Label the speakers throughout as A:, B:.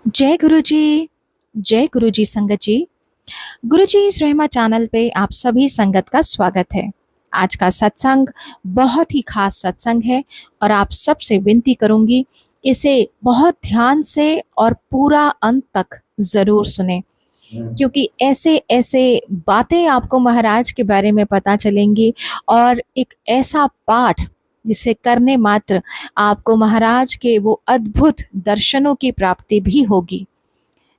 A: जय गुरु जी। जय गुरु जी संगत जी। गुरु जी इस रहमा चैनल पे आप सभी संगत का स्वागत है। आज का सत्संग बहुत ही खास सत्संग है और आप सबसे विनती करूंगी इसे बहुत ध्यान से और पूरा अंत तक जरूर सुने, क्योंकि ऐसे ऐसे बातें आपको महाराज के बारे में पता चलेंगी और एक ऐसा पाठ जिसे करने मात्र आपको महाराज के वो अद्भुत दर्शनों की प्राप्ति भी होगी।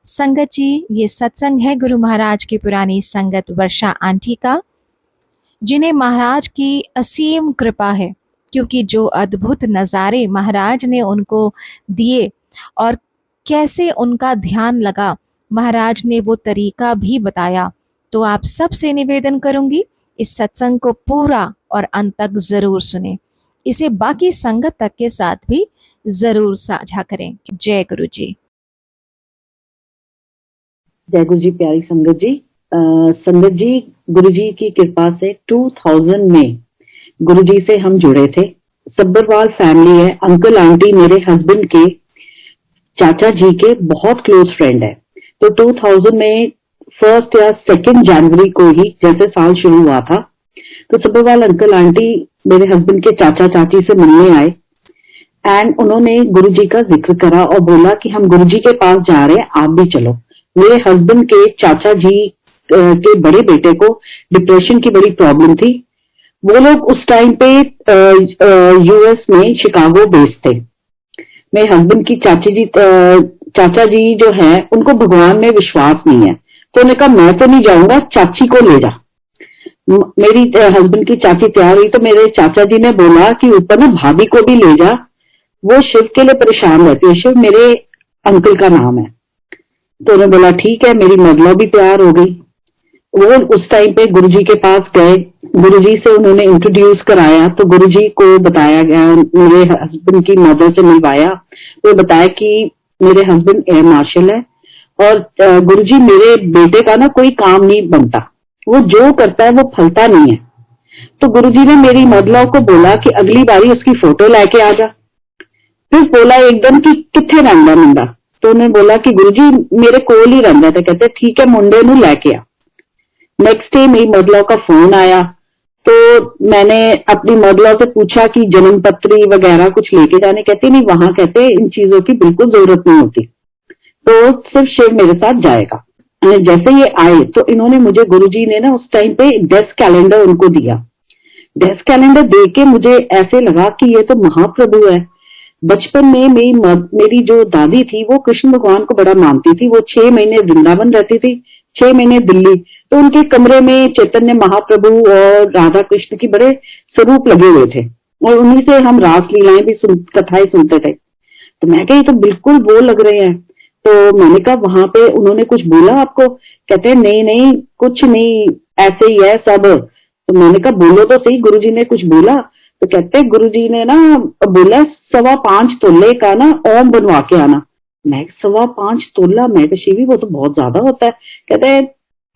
A: संगत जी, ये सत्संग है गुरु महाराज की पुरानी संगत वर्षा आंटी का, जिन्हें महाराज की असीम कृपा है, क्योंकि जो अद्भुत नज़ारे महाराज ने उनको दिए और कैसे उनका ध्यान लगा, महाराज ने वो तरीका भी बताया। तो आप सबसे निवेदन करूंगी इस सत्संग को पूरा और अंत तक जरूर सुने, इसे बाकी संगत तक के साथ भी जरूर साझा करें। जय गुरु जी।
B: जय गुरु जी। प्यारी संगत जी, संगत जी, गुरु जी की कृपा से 2000 में गुरु जी से हम जुड़े थे। सब्बरवाल फैमिली है, अंकल आंटी मेरे हस्बैंड के चाचा जी के बहुत क्लोज फ्रेंड है। तो 2000 में 1 या 2 जनवरी को ही जैसे साल शुरू हुआ था, तो सब्बरवाल अंकल आंटी मेरे हस्बैंड के चाचा चाची से मिलने आए एंड उन्होंने गुरु जी का जिक्र करा और बोला कि हम गुरु जी के पास जा रहे हैं, आप भी चलो। मेरे हस्बैंड के चाचा जी के बड़े बेटे को डिप्रेशन की बड़ी प्रॉब्लम थी। वो लोग उस टाइम पे यूएस में शिकागो बेस्ड थे। मेरे हस्बैंड की चाचा जी जो है उनको भगवान में विश्वास नहीं है, तो उन्होंने कहा मैं तो नहीं जाऊंगा, चाची को ले जा। मेरी हस्बैंड की चाची तैयार हुई तो मेरे चाचा जी ने बोला कि ऊपर ना भाभी को भी ले जा, वो शिव के लिए परेशान रहती है, शिव मेरे अंकल का नाम है। तो उन्होंने बोला ठीक है, मेरी मदला भी तैयार हो गई। वो उस टाइम पे गुरुजी के पास गए, गुरुजी से उन्होंने इंट्रोड्यूस कराया, तो गुरुजी को बताया गया, मेरे हस्बैंड की मदर से मिलवाया, तो बताया कि मेरे हस्बैंड एयर मार्शल है और गुरुजी मेरे बेटे का ना कोई काम नहीं बनता, वो जो करता है वो फलता नहीं है। तो गुरुजी ने मेरी मदला को बोला कि अगली बारी उसकी फोटो लेके आ जा। फिर बोला एकदम कि किथे रंगा मुंडा, तो उन्होंने बोला कि गुरुजी मेरे कोल ही रंगा था। कहते ठीक है, मुंडे नू लेके आ। नेक्स्ट डे मेरी मदला का फोन आया, तो मैंने अपनी मदला से पूछा कि जन्म पत्री वगैरह कुछ लेके जाने, कहते नहीं, वहां कहते इन चीजों की बिल्कुल जरूरत नहीं होती, तो सिर्फ शिव मेरे साथ जाएगा। जैसे ये आए तो इन्होंने मुझे, गुरुजी ने ना उस टाइम पे डेस्क कैलेंडर उनको दिया। डेस्क कैलेंडर देख के मुझे ऐसे लगा कि ये तो महाप्रभु है। बचपन में मेरी जो दादी थी वो कृष्ण भगवान को बड़ा मानती थी। वो 6 महीने वृंदावन रहती थी, 6 महीने दिल्ली, तो उनके कमरे में चैतन्य महाप्रभु और राधा कृष्ण की बड़े स्वरूप लगे हुए थे और उन्हीं से हम रास लीलाएं भी कथाएं सुनते थे। तो मैं कही तो बिल्कुल वो लग रहे हैं। तो मैंने कहा वहां पे उन्होंने कुछ बोला आपको? कहते हैं नहीं नहीं कुछ नहीं, ऐसे ही है सब। तो मैंने कहा बोलो तो सही, गुरुजी ने कुछ बोला? तो कहते गुरुजी ने ना बोला 5.25 तोले का ना ओम बनवा के आना। मैं 5.25 तोला, मैं तो शिवी वो तो बहुत ज्यादा होता है। कहते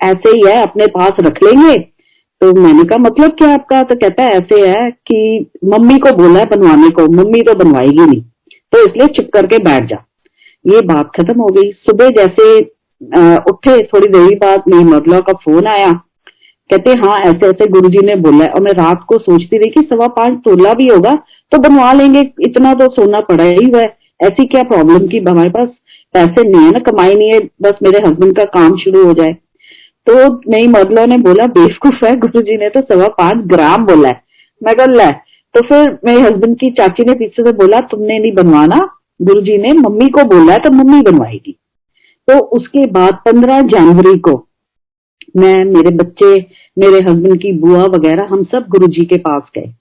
B: ऐसे ही है, अपने पास रख लेंगे। तो मैंने कहा मतलब क्या आपका? तो कहता है ऐसे है कि मम्मी को बोला है बनवाने को, मम्मी तो बनवाएगी नहीं, तो इसलिए चुप करके बैठ जा। ये बात खत्म हो गई। सुबह जैसे उठे, थोड़ी देर बाद मेरी मदला का फोन आया, कहते हाँ ऐसे ऐसे गुरुजी ने बोला है। और मैं रात को सोचती रही कि 5.25 तोला भी होगा तो बनवा लेंगे, इतना तो सोना पड़ा ही हुआ है, ऐसी क्या प्रॉब्लम की, हमारे पास पैसे नहीं है ना, कमाई नहीं है, बस मेरे हस्बैंड का काम शुरू हो जाए। तो मेरी मदलों ने बोला बेवकूफ है, गुरुजी ने तो 5.25 ग्राम बोला है। मैं कह लै। तो फिर मेरे हस्बैंड की चाची ने पीछे से बोला तुमने नहीं बनवाना, गुरुजी ने मम्मी को बोला है तो मम्मी बनवाएगी। तो उसके बाद 15 जनवरी को मैं, मेरे बच्चे, मेरे हस्बैंड की बुआ वगैरह, हम सब गुरुजी के पास गए।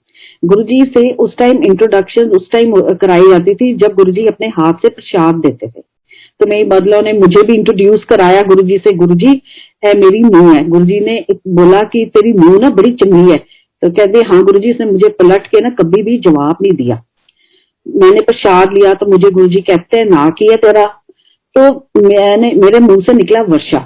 B: गुरुजी से उस टाइम इंट्रोडक्शन उस टाइम कराई जाती थी जब गुरुजी अपने हाथ से प्रसाद देते थे। तो मेरी मदलों ने मुझे भी इंट्रोड्यूस कराया गुरुजी से, गुरुजी है मेरी नूंह है। गुरुजी ने बोला कि तेरी नूंह ना बड़ी चंगी है। तो कहते हाँ गुरुजी ने मुझे पलट के ना कभी भी जवाब नहीं दिया। मैंने प्रसाद लिया तो मुझे गुरुजी कहते हैं ना किया तेरा, तो मेरे मुंह से निकला वर्षा।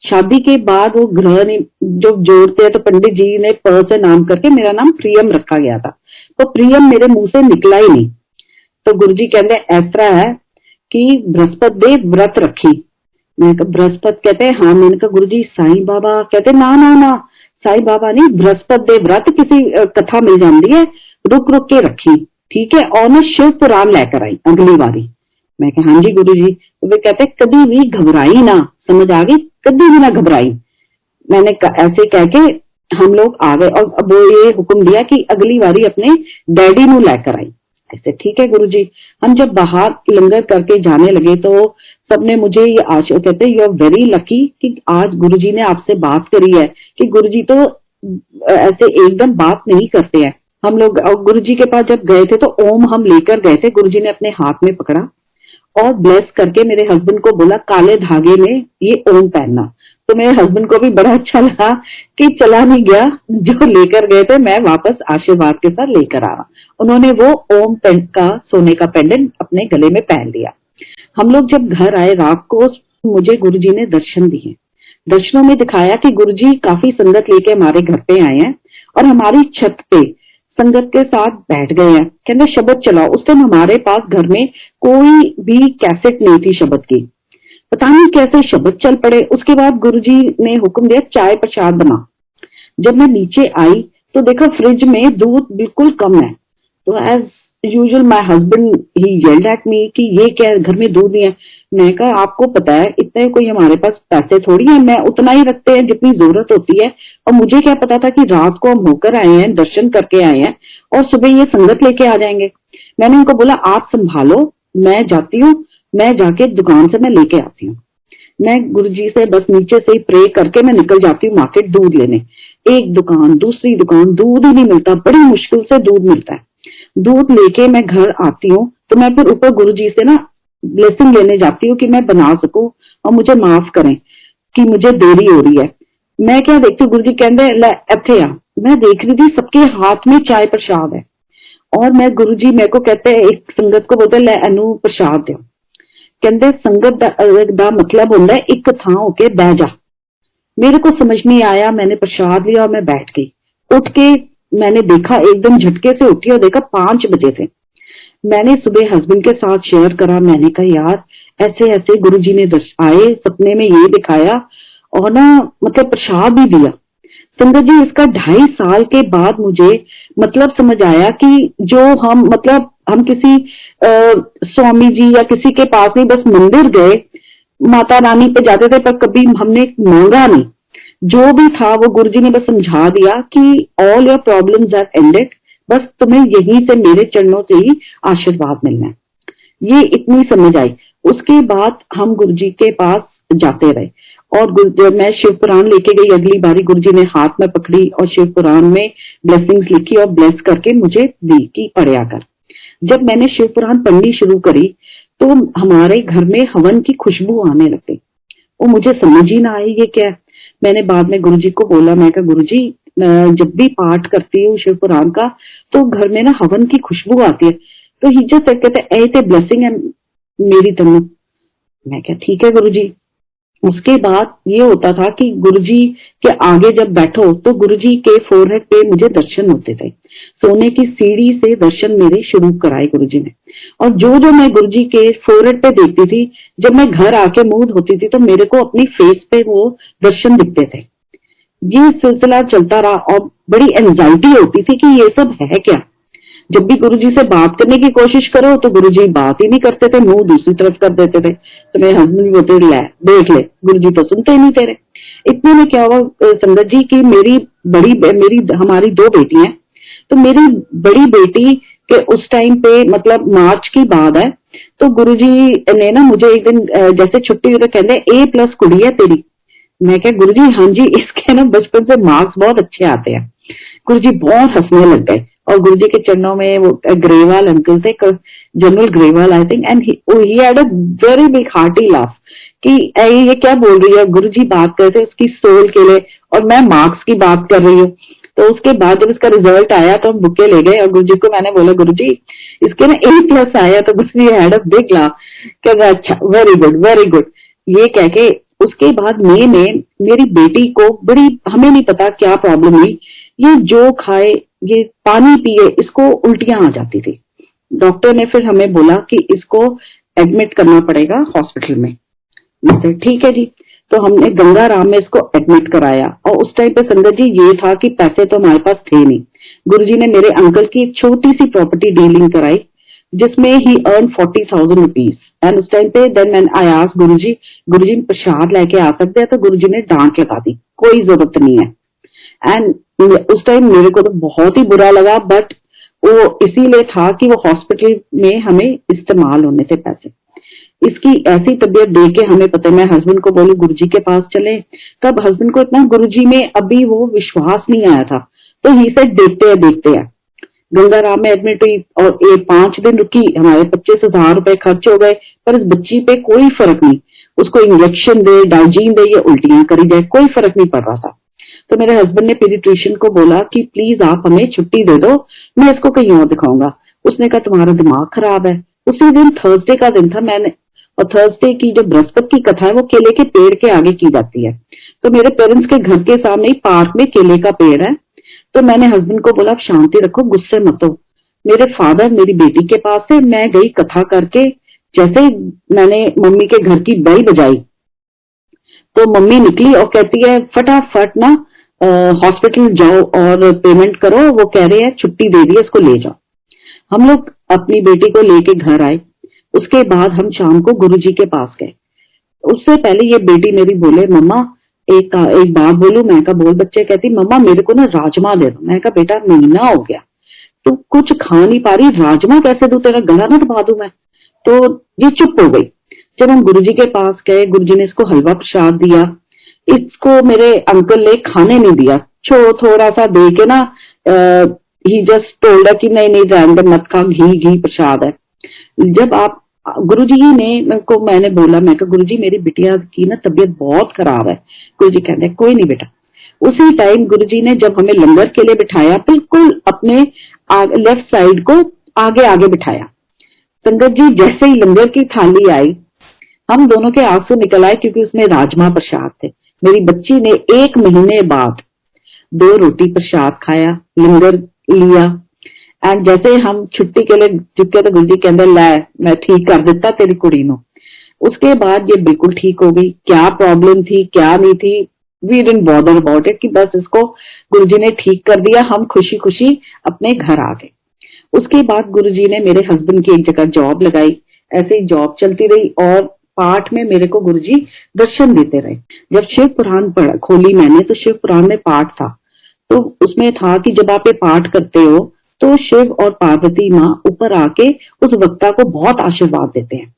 B: शादी के बाद वो ग्रह जो जोड़ते हैं, तो पंडित जी ने प से नाम करके मेरा नाम प्रियम रखा गया था, तो प्रियम मेरे मुंह से निकला ही नहीं। तो गुरुजी कहते इस तरह है कि बृहस्पति दे व्रत रखी। मैंने कहा बृहस्पति? कहते हैं हाँ। मैंने कहा गुरुजी साईं बाबा? कहते ना ना ना, साईं बाबा नहीं, बृहस्पति दे व्रत किसी कथा मिल जाती है, रुक रुक के रखी, ठीक है, और मैं शिव पुराण लेकर आई अगली बारी। मैं कहा हाँ जी गुरुजी। तो वे कहते कभी भी घबराई ना, समझ आ गई, कभी भी ना घबराई। मैंने ऐसे कह के हम लोग आ गए और अब वो ये हुक्म दिया कि अगली बारी अपने डैडी नू लेकर आई। ऐसे ठीक है गुरुजी। हम जब बाहर लंगर करके जाने लगे तो सबने मुझे ये आशीर्वाद, कहते यू आर वेरी लकी कि आज गुरुजी ने आपसे बात करी है, कि गुरुजी तो ऐसे एकदम बात नहीं करते हैं। हम लोग गुरुजी के पास जब गए थे तो ओम हम लेकर गए थे, गुरुजी ने अपने हाथ में पकड़ा और ब्लेस करके मेरे हस्बैंड को बोला काले धागे में ये ओम पहनना। तो मेरे हस्बैंड को भी बड़ा अच्छा लगा कि चला नहीं गया, जो लेकर गए थे मैं वापस आशीर्वाद के साथ लेकर आ रहा। उन्होंने वो ओम पेंट का सोने का पेंडेंट अपने गले में पहन लिया। हम लोग जब घर आए रात को, मुझे गुरुजी ने दर्शन दिए। दर्शनों में दिखाया कि गुरुजी काफी संगत लेके हमारे घर पे आए हैं और हमारी छत पे संगत के साथ बैठ गए हैं। कहते शब्द चलाओ। उस टाइम हमारे पास घर में कोई भी कैसेट नहीं थी शब्द की, पता नहीं कैसे शब्द चल पड़े। उसके बाद गुरुजी ने हुक्म दिया चाय प्रसाद बना। जब मैं नीचे आई तो देखा फ्रिज में दूध बिल्कुल कम है। तो एज यूजुअल माय हस्बैंड ही येल्ड एट मी कि ये क्या घर में दूध नहीं है। मैं कहा आपको पता है इतने कोई हमारे पास पैसे थोड़ी है, मैं उतना ही रखते हैं जितनी जरूरत होती है। और मुझे क्या पता था कि रात को हम होकर आए हैं, दर्शन करके आए हैं और सुबह ये संगत लेके आ जाएंगे। मैंने उनको बोला आप संभालो, मैं जाती हूँ, मैं जाके दुकान से मैं लेके आती हूँ। मैं गुरुजी से बस नीचे से ही प्रे करके मैं निकल जाती हूँ मार्केट दूध लेने। एक दुकान दूसरी दुकान, दूध ही नहीं मिलता, बड़ी मुश्किल से दूध मिलता है। दूध लेके मैं घर आती हूँ तो मैं फिर ऊपर गुरुजी से ना ब्लेसिंग लेने जाती हूँ कि मैं बना सकूं और मुझे माफ करें कि मुझे देरी हो रही है। मैं क्या देखती हूँ, गुरुजी कहते ले इत्थे आ। मैं देख रही थी सबके हाथ में चाय प्रसाद है और मैं गुरुजी मेरे को कहते हैं, एक संगत को बोलते ले अनु प्रसाद दो। कहते संगत दा मतलब होता है एक थां होके बह जा। मेरे को समझ नहीं आया, मैंने प्रसाद लिया और मैं बैठ गई। उठ के मैंने देखा, एकदम झटके से उठी और देखा 5 बजे थे। मैंने सुबह हस्बैंड के साथ शेयर करा। मैंने कहा यार ऐसे ऐसे गुरुजी ने आए, सपने में ये दिखाया और ना मतलब प्रसाद भी दिया। संगत जी इसका 2.5 साल के बाद मुझे मतलब समझ आया कि जो हम मतलब हम किसी स्वामी जी या किसी के पास नहीं, बस मंदिर गए, माता रानी पे जाते थे पर कभी हमने मांगा नहीं। जो भी था वो गुरुजी ने बस समझा दिया कि all your problems are ended, बस तुम्हें यहीं से मेरे चरणों से ही आशीर्वाद मिलना है। ये इतनी समझ आई। उसके बाद हम गुरुजी के पास जाते रहे और जब मैं शिव पुराण लेके गई अगली बारी, गुरुजी ने हाथ में पकड़ी और शिव पुराण में ब्लेसिंग्स लिखी और ब्लेस करके मुझे दी कि पढ़या कर। जब मैंने शिव पुराण पढ़नी शुरू करी तो हमारे घर में हवन की खुशबू आने लग गई। वो मुझे समझ ही ना आई ये क्या है। मैंने बाद में गुरुजी को बोला, मैं कहा गुरुजी जब भी पाठ करती हूँ शिव पुराण का तो घर में ना हवन की खुशबू आती है। तो ही जस्ट कहते ऐ ते ब्लेसिंग है मेरी तनु। मैं क्या ठीक है गुरुजी। उसके बाद ये होता था कि गुरुजी के आगे जब बैठो तो गुरुजी के फोरहेड पे मुझे दर्शन होते थे। सोने की सीढ़ी से दर्शन मेरे शुरू कराए गुरुजी ने। और जो जो मैं गुरुजी के फोरहेड पे देखती थी, जब मैं घर आके मुंह धोती थी तो मेरे को अपनी फेस पे वो दर्शन दिखते थे। ये सिलसिला चलता रहा और बड़ी एंजाइटी होती थी कि ये सब है क्या। जब भी गुरुजी से बात करने की कोशिश करो तो गुरुजी बात ही नहीं करते थे, मुंह दूसरी तरफ कर देते थे। तो मेरे हस्बैंड भी बोलते ले देख ले, गुरुजी तो सुनते ही नहीं तेरे। इतने में क्या हुआ संगत जी की मेरी हमारी 2 बेटियां हैं। तो मेरी बड़ी बेटी के उस टाइम पे मतलब मार्च की बात है, तो गुरुजी ने ना मुझे एक दिन जैसे छुट्टी हुई तो कहते A+ कुड़ी है तेरी। मैं क्या गुरुजी हाँ जी, इसके ना बचपन से मार्क्स बहुत अच्छे आते हैं। गुरुजी बहुत हंसने लग गए और गुरुजी के चरणों में वो ग्रेवाल अंकल थे, general Grewal I think, and he had a very big hearty laugh कि ये क्या बोल रही है। गुरुजी बात कर रहे थे उसकी सोल के लिए और मैं मार्क्स की बात कर रही हूँ। तो उसके बाद जब इसका रिजल्ट आया तो हम बुके ले गए और गुरुजी को मैंने बोला गुरुजी इसके ना A+ आया। तो गुरुजी हैड अ बिग लाफ, कहते अच्छा वेरी गुड वेरी गुड। ये कह के उसके बाद मई में मेरी बेटी को बड़ी, हमें नहीं पता क्या प्रॉब्लम हुई, ये जो खाए ये पानी पिए इसको उल्टियां आ जाती थी। डॉक्टर ने फिर हमें बोला कि इसको एडमिट करना पड़ेगा हॉस्पिटल में। जैसे ठीक है जी, तो हमने गंगा राम में इसको एडमिट कराया। और उस टाइम पे संगत जी ये था कि पैसे तो हमारे पास थे नहीं। गुरुजी ने मेरे अंकल की एक छोटी सी प्रॉपर्टी डीलिंग कराई जिसमें ही अर्न 40,000 रुपीज। एंड उस टाइम पे देन मैन आई आस्क्ड गुरुजी, गुरुजी प्रसाद लेके आ सकते हैं? तो गुरुजी ने डांट लगा दी, कोई जरूरत नहीं है। एंड उस टाइम मेरे को तो बहुत ही बुरा लगा, बट वो इसीलिए था कि वो हॉस्पिटल में हमें इस्तेमाल होने थे पैसे। इसकी ऐसी तबीयत देख के हमें पता है, मैं हस्बैंड को बोली गुरुजी के पास चले। तब हस्बैंड को इतना गुरुजी में अभी वो विश्वास नहीं आया था, तो ही से देखते हैं। गंगा राम में एडमिट हुई और 5 दिन रुकी, हमारे 25,000 रुपए खर्च हो गए। पर इस बच्ची पे कोई फर्क नहीं, उसको इंजेक्शन दे, डाइजीन दे या उल्टियां करी जाए, कोई फर्क नहीं पड़ रहा था। तो मेरे हस्बैंड ने पीडियाट्रिशियन को बोला कि प्लीज आप हमें छुट्टी दे दो, मैं इसको कहीं और दिखाऊंगा। उसने कहा तुम्हारा दिमाग खराब है। उसी दिन थर्सडे का दिन था, मैंने और थर्सडे की जो बृहस्पति की कथा है वो केले के पेड़ के आगे की जाती है। तो मेरे पेरेंट्स के घर के सामने ही पार्क में केले का पेड़ है। तो मैंने हस्बैंड को बोला शांति रखो, गुस्से मत हो। मेरे फादर मेरी बेटी के पास है, मैं गई कथा करके। जैसे मैंने मम्मी के घर की बेल बजाई तो मम्मी निकली और कहती है फटाफट ना हॉस्पिटल जाओ और पेमेंट करो, वो कह रहे हैं छुट्टी दे दी, इसको ले जाओ। हम लोग अपनी बेटी को लेके घर आए। उसके बाद हम शाम को गुरुजी के पास गए। उससे पहले ये बेटी मेरी बोले मम्मा एक बात बोलूं? मैं कहा बोल बच्चे। कहती मम्मा मेरे को ना राजमा दे दो। मैं कहा बेटा महीना हो गया, तू कुछ खा नहीं पा रही, राजमा कैसे दूं, तेरा गला ना दबा दूं मैं। तो ये चुप हो गई। जब हम गुरुजी के पास गए, गुरुजी ने इसको हलवा प्रसाद दिया। इसको मेरे अंकल ने खाने नहीं दिया, थोड़ा सा दे के ना ही जस्ट टोल्ड कि नहीं नहीं रैंडम मत खा, घी प्रसाद है। जब आप गुरुजी ने को मैंने बोला, मैं कहा गुरुजी मेरी बिटिया की ना तबीयत बहुत खराब है। गुरुजी कहते हैं कोई नहीं बेटा। उसी टाइम गुरुजी ने जब हमें लंगर के लिए बिठाया, बिल्कुल अपने लेफ्ट साइड को आगे बिठाया। संगत जी जैसे ही लंगर की थाली आई, हम दोनों के आंसू निकल आए क्योंकि उसमें राजमा प्रसाद थे। मेरी बच्ची ने 1 महीने बाद 2 रोटी प्रसाद खाया, लंगर लिया। एंड जैसे हम छुट्टी के लिए चुके तो गुरुजी कहते लै मैं ठीक कर दिता तेरी कुड़ी नो। उसके बाद ये बिल्कुल ठीक हो गई। क्या प्रॉब्लम थी क्या नहीं थी, we didn't bother about it, कि बस इसको गुरुजी ने ठीक कर दिया। हम खुशी खुशी अपने घर आ गए। उसके बाद गुरुजी ने मेरे हस्बैंड की एक जगह जॉब लगाई। ऐसे ही जॉब चलती रही और पाठ में मेरे को गुरुजी दर्शन देते रहे। जब शिव पुराण खोली मैंने तो शिव पुराण में पाठ था। तो उसमें था कि जब आप ये पाठ करते हो तो शिव और पार्वती माँ ऊपर आके उस वक्ता को बहुत आशीर्वाद देते हैं।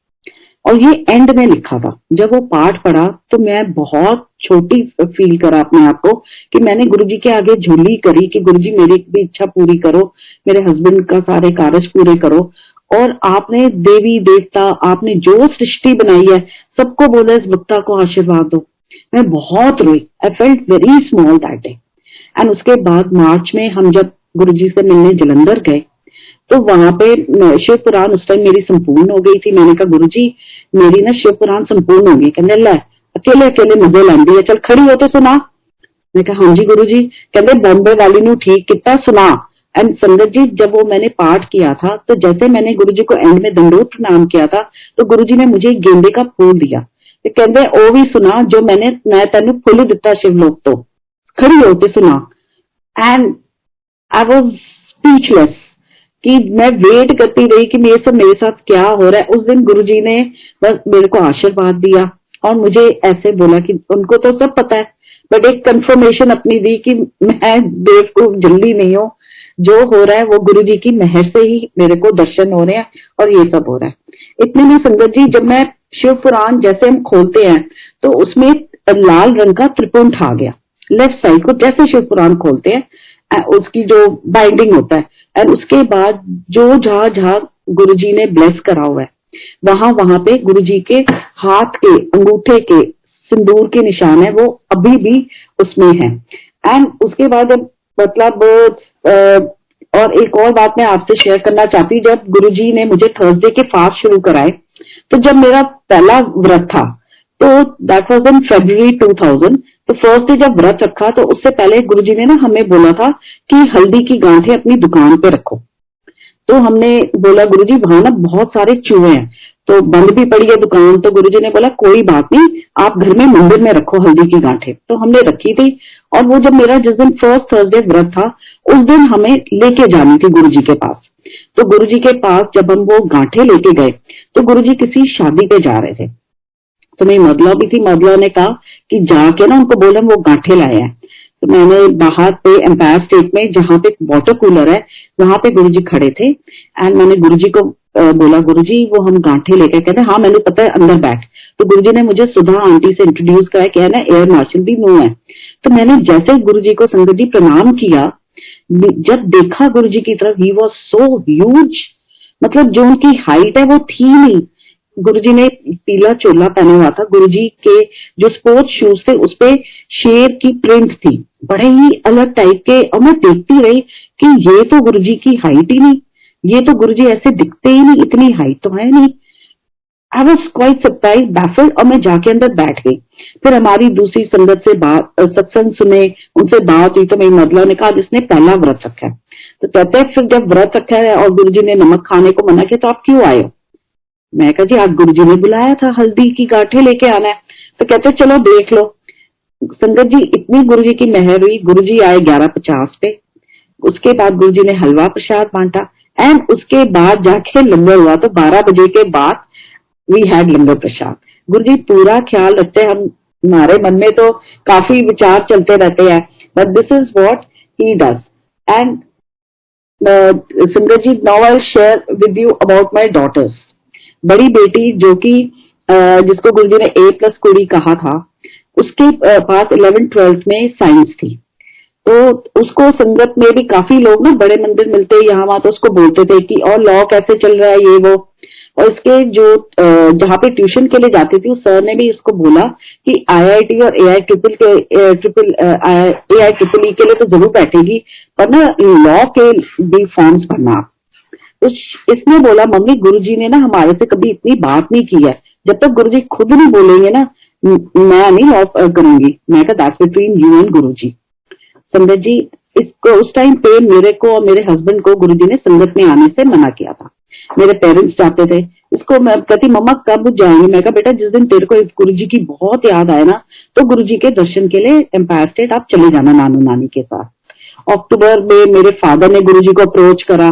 B: और ये एंड में लिखा था। जब वो पाठ पढ़ा तो मैं बहुत छोटी फील करा अपने आप को कि मैंने गुरुजी के आगे झोली करी कि गुरुजी मेरी भी इच्छा पूरी करो, मेरे हस्बैंड का सारे कार्य पूरे करो। और आपने देवी देवता, आपने जो सृष्टि बनाई है, सबको बोला इस वक्ता को आशीर्वाद दो। मैं बहुत रोई। I felt very small that day. And उसके बाद मार्च में हम जब गुरुजी से मिलने जलंधर गए तो वहां पे शिव पुराण उस टाइम मेरी संपूर्ण हो गई थी। मैंने कहा गुरुजी मेरी ना शिव पुराण संपूर्ण हो गई। कहने लै अकेले अकेले मजे लांदी है, चल खड़ी हो तो सुना। मैं कहा हाँ जी गुरुजी। कहते बॉम्बे वाली नू ठीक किता, सुना। एंड संगत जी जब वो मैंने पाठ किया था तो जैसे मैंने गुरुजी को एंड में दंडोत प्रणाम किया था तो गुरुजी ने मुझे गेंदे का फूल दिया। तो कहते ओ भी सुना जो मैं तेन फुल दिता शिवलोक तो, खड़ी हो के सुना। एंड आई वॉज स्पीचलेस कि मैं वेट करती रही कि ये सब मेरे साथ क्या हो रहा है। उस दिन गुरुजी ने बस मेरे को आशीर्वाद दिया और मुझे ऐसे बोला कि उनको तो सब पता है, बट एक कंफर्मेशन अपनी दी कि मैं बेवकूफ जल्दी नहीं हूँ, जो हो रहा है वो गुरुजी की मेहर से ही मेरे को दर्शन हो रहे हैं और ये सब हो रहा है। इतने में संगत जी जब मैं शिव पुराण जैसे हम खोलते हैं तो उसमें लाल रंग का त्रिपुंड आ गया लेफ्ट साइड को। जैसे शिव पुराण खोलते हैं उसकी जो बाइंडिंग होता है, एंड उसके बाद जो जहां गुरुजी ने ब्लेस करा हुआ है वहां पे गुरुजी के हाथ के अंगूठे के सिंदूर के निशान है, वो अभी भी उसमें है। एंड उसके बाद मतलब और एक और बात मैं आपसे शेयर करना चाहती हूँ। जब गुरुजी ने मुझे थर्सडे के फास्ट शुरू कराए तो जब मेरा पहला व्रत था तो दैट वाज इन February 2000। तो फर्स्ट डे जब व्रत रखा तो उससे पहले गुरुजी ने ना हमें बोला था कि हल्दी की गांठें अपनी दुकान पे रखो। तो हमने बोला गुरुजी वहां ना बहुत सारे चूहे हैं, तो बंद भी पड़ी है दुकान। तो गुरुजी ने बोला कोई बात नहीं, आप घर में मंदिर में रखो हल्दी की गांठें। तो हमने रखी थी, और वो जब मेरा जिस दिन फर्स्ट थर्सडे व्रत था उस दिन हमें लेके जानी थी गुरुजी के पास। तो गुरुजी के पास जब हम वो गांठें लेके गए तो गुरुजी किसी शादी पे जा रहे थे। तो मेरी मदला भी थी, मदला ने कहा कि जाके ना उनको बोला वो गांठें लाए हैं। तो मैंने बाहर पे एम्पायर स्टेट में जहाँ पे वाटर कूलर है वहां पे गुरुजी खड़े थे, एंड मैंने गुरुजी को बोला गुरुजी वो हम गांठें लेके, कहते हाँ मैंने पता है अंदर बैठ। तो गुरुजी ने मुझे सुधा आंटी से इंट्रोड्यूस कराया, क्या है ना एयर मार्शल भी नो है। तो मैंने जैसे गुरुजी को संगत जी प्रणाम किया, जब देखा गुरुजी की तरफ, ही वॉज सो ह्यूज, मतलब जो उनकी हाइट है वो थी नहीं। गुरुजी ने पीला चोला पहना हुआ था, गुरुजी के जो स्पोर्ट्स शूज थे उसपे शेर की प्रिंट थी, बड़े ही अलग टाइप के। और मैं देखती रही कि ये तो गुरुजी की हाइट ही नहीं, ये तो गुरुजी ऐसे दिखते ही नहीं, इतनी हाइट तो है नहीं। I was quite surprise, baffled, और मैं जाके अंदर बैठ गई। फिर हमारी दूसरी संगत से बात, सत्संग सुने, उनसे बात हुई। तो मेरी मदला ने कहा जिसने पहला व्रत रखा है, तो कहते हैं फिर जब व्रत रखा है और गुरुजी ने नमक खाने को मना किया तो आप क्यों आए हो? मैं कहा जी आज गुरुजी ने बुलाया था, हल्दी की गांठें लेके आना है। तो कहते चलो देख लो। संगत जी इतनी गुरुजी की मेहर हुई, गुरुजी आए 11:50 पे। उसके बाद गुरुजी ने हलवा प्रसाद बांटा, एंड उसके बाद जाके लंगर हुआ। तो 12 बजे के बाद वी हैड लंगर प्रसाद। गुरुजी पूरा ख्याल रखते हैं। हम हमारे मन में तो काफी विचार चलते रहते हैं, but this is what he does. And sangat ji now I share with you about my daughters. बड़ी बेटी जो कि जिसको गुरुजी ने A+ कुड़ी कहा था, उसके पास 11th-12th में साइंस थी। तो उसको संगत में भी काफी लोग ना बड़े मंदिर मिलते यहाँ वहां, तो उसको बोलते थे कि और लॉ कैसे चल रहा है ये वो। और इसके जो जहाँ पे ट्यूशन के लिए जाती थी उस सर ने भी इसको बोला कि IIT और AIEEE के लिए तो जरूर बैठेगी, पर ना लॉ के भी फॉर्म्स भरना। तो इसने बोला मम्मी गुरुजी ने ना हमारे से कभी इतनी बात नहीं की है, जब तक गुरुजी खुद नहीं बोलेंगे ना मैं नहीं लॉ करूंगी। मैं कहा दैट्स बिटवीन यू एंड गुरुजी। संगत जी इसको उस टाइम पे मेरे को और मेरे हस्बैंड को गुरुजी ने संगत में आने से मना किया था। मेरे पेरेंट्स जाते थे, इसको मैं कहती मम्मा कब जाएंगे? मैं कहा बेटा जिस दिन तेरे को गुरुजी की बहुत याद आए ना तो गुरुजी के दर्शन के लिए एम्पायर स्टेट आप चले जाना नानू नानी के साथ। अक्टूबर में मेरे फादर ने गुरुजी को अप्रोच करा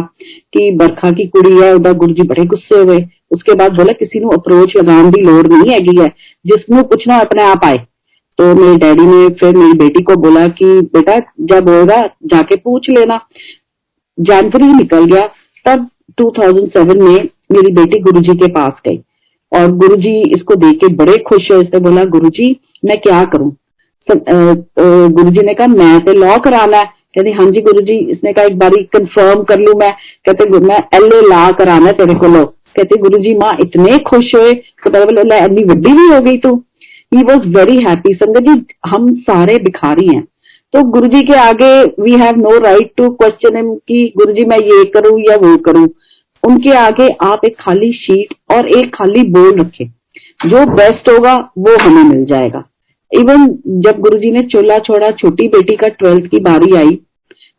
B: कि बरखा की कुड़ी है, उधर गुरुजी बड़े गुस्से हुए। उसके बाद बोले किसी को अप्रोच लगाने की लोड़ नहीं हैगी है, जिसको पूछना अपने आप आए। तो मेरे डैडी ने फिर मेरी बेटी को बोला कि बेटा जब होगा जाके पूछ लेना। जनवरी निकल गया, तब 2007 में मेरी बेटी गुरुजी के पास गई और गुरुजी इसको देख के बड़े खुश हुए। इसने बोला गुरुजी मैं क्या करूं? गुरुजी ने कहा मैं तो लॉ कराना है। कहते हाँ जी गुरुजी। इसने कहा एक बारी कंफर्म कर लूं मैं। कहते मैं LA लॉ कराना है तेरे को लो। कहते गुरुजी माँ इतने खुश हुए तो पता बोला इतनी वड्डी भी हो गई तू। He was very happy. संगत जी हम सारे भिखारी हैं, तो गुरुजी के आगे we have no right to question him कि गुरुजी मैं ये करूं या वो करूं। उनके आगे आप एक खाली शीट और एक खाली बोल रखें, जो बेस्ट होगा वो हमें मिल जाएगा। इवन जब गुरुजी ने चोला छोड़ा, छोटी बेटी का 12th की बारी आई,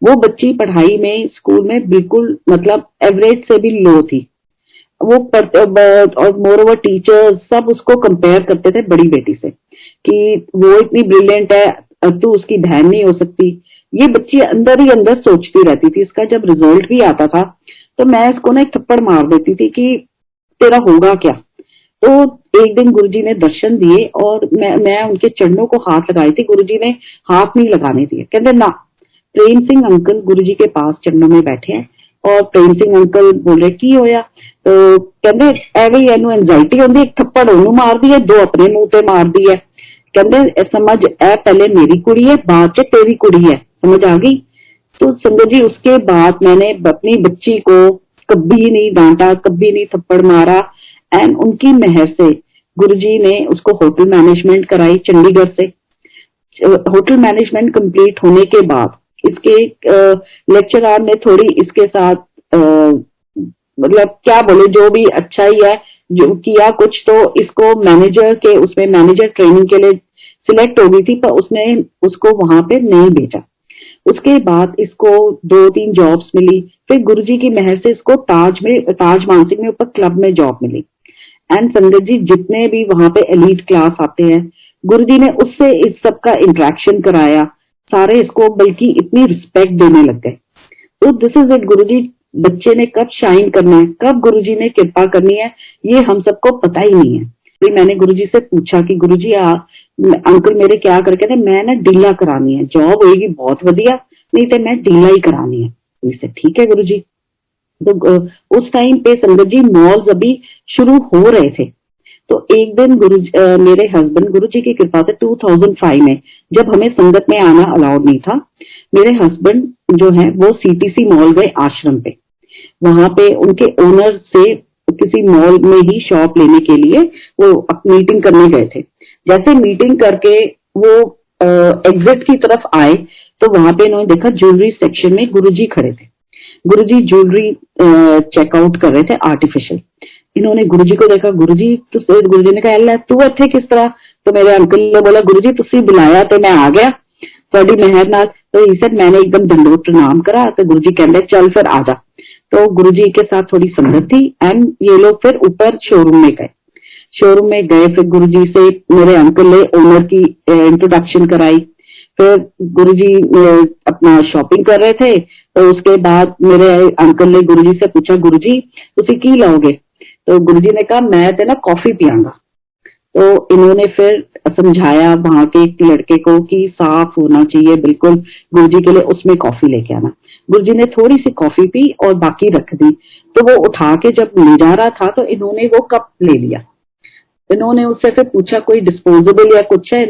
B: वो बच्ची पढ़ाई में स्कूल में बिल्कुल मतलब एवरेज से भी लो थी। वो और मोर ओवर टीचर्स सब उसको कंपेयर करते थे बड़ी बेटी से कि वो इतनी ब्रिलियंट है तू उसकी बहन नहीं हो सकती। ये बच्ची अंदर ही अंदर सोचती रहती थी। इसका जब रिजल्ट भी आता था तो मैं इसको ना एक थप्पड़ मार देती थी कि तेरा होगा क्या। तो एक दिन गुरुजी ने दर्शन दिए और मैं उनके चरणों को हाथ लगाई थी, गुरुजी ने हाथ नहीं लगाने दिए। कहते ना प्रेम सिंह अंकल गुरुजी के पास चरणों में बैठे हैं और प्रेम सिंह अंकल बोले की होया। तो कहते एवं एनू एंजाइटी होती, एक थप्पड़ ओनू मार दी है, दो अपने मुंह पे मार दी है। कहते समझ ए पहले मेरी कुड़ी है बाद च तेरी कुड़ी है, समझ आ गई। तो संगत जी उसके बाद मैंने अपनी बच्ची को कभी नहीं डांटा, कभी नहीं थप्पड़ मारा। एंड उनकी मेहर से गुरुजी ने उसको होटल मैनेजमेंट कराई चंडीगढ़ से। होटल मैनेजमेंट कंप्लीट होने के बाद इसके लेक्चरर ने थोड़ी इसके साथ मतलब क्या बोले जो भी अच्छा ही है जो किया कुछ, तो इसको मैनेजर के उसमें मैनेजर ट्रेनिंग के लिए सिलेक्ट हो गई थी, पर उसने उसको वहां पे नहीं भेजा। उसके बाद इसको 2-3 जॉब्स मिली। फिर गुरुजी की मेहर से इसको ताज मानसिंह में ऊपर क्लब में जॉब मिली। एंड संगत जी जितने भी वहां पे एलीट क्लास आते हैं, गुरुजी ने उससे इस सब का इंटरेक्शन कराया, सारे इसको बल्कि इतनी रिस्पेक्ट देने लग गए। तो दिस इज इट, गुरुजी बच्चे ने कब शाइन करना है, कब गुरुजी ने कृपा करनी है, ये हम सबको पता ही नहीं है। तो मैंने गुरुजी से पूछा कि गुरुजी अंकल मेरे क्या करके थे, मैं ना डीला करानी है, जॉब होगी बहुत वधिया, नहीं तो मैं डीला ही करानी है। तो ठीक है गुरुजी। तो उस टाइम पे संगत जी मॉल्स अभी शुरू हो रहे थे। तो एक दिन मेरे हस्बैंड गुरुजी की कृपा से 2005 में, जब हमें संगत में आना अलाउड नहीं था, मेरे हस्बैंड जो है वो सीटीसी मॉल गए आश्रम पे। वहां पे उनके ओनर से किसी मॉल में ही शॉप लेने के लिए वो मीटिंग करने गए थे। जैसे मीटिंग करके वो एग्जिट की तरफ आए तो वहां पे इन्होंने देखा ज्वेलरी सेक्शन में गुरुजी खड़े थे। गुरुजी ज्वेलरी चेकआउट कर रहे थे आर्टिफिशियल। इन्होंने गुरुजी को देखा, गुरुजी ने कहा एला तू इत्थे किस तरह? तो मेरे अंकल ने बोला गुरुजी तुसी बुलाया तो मैं आ गया थोड़ी मेहर नाल। तो ही सेड मैंने एकदम दंडोत प्रणाम करा। तो गुरुजी कहते चल फिर आ जा। तो गुरुजी के साथ थोड़ी संगत थी एंड ये लोग फिर ऊपर शोरूम में गए। फिर गुरुजी से मेरे अंकल ने ओनर की इंट्रोडक्शन कराई। फिर गुरुजी अपना शॉपिंग कर रहे थे। तो उसके बाद मेरे अंकल ने गुरुजी से पूछा गुरुजी तुसी की लाओगे? तो गुरुजी ने कहा मैं तो ना कॉफी पियांगा। तो इन्होंने फिर समझाया वहां के एक लड़के को कि साफ होना चाहिए बिल्कुल, गुरुजी के लिए उसमें कॉफी लेके आना। गुरुजी ने थोड़ी सी कॉफी पी और बाकी रख दी। तो वो उठा के जब ले जा रहा था तो इन्होंने वो कप ले लिया। इन्होंने उससे फिर पूछा कोई डिस्पोजेबल या कुछ है?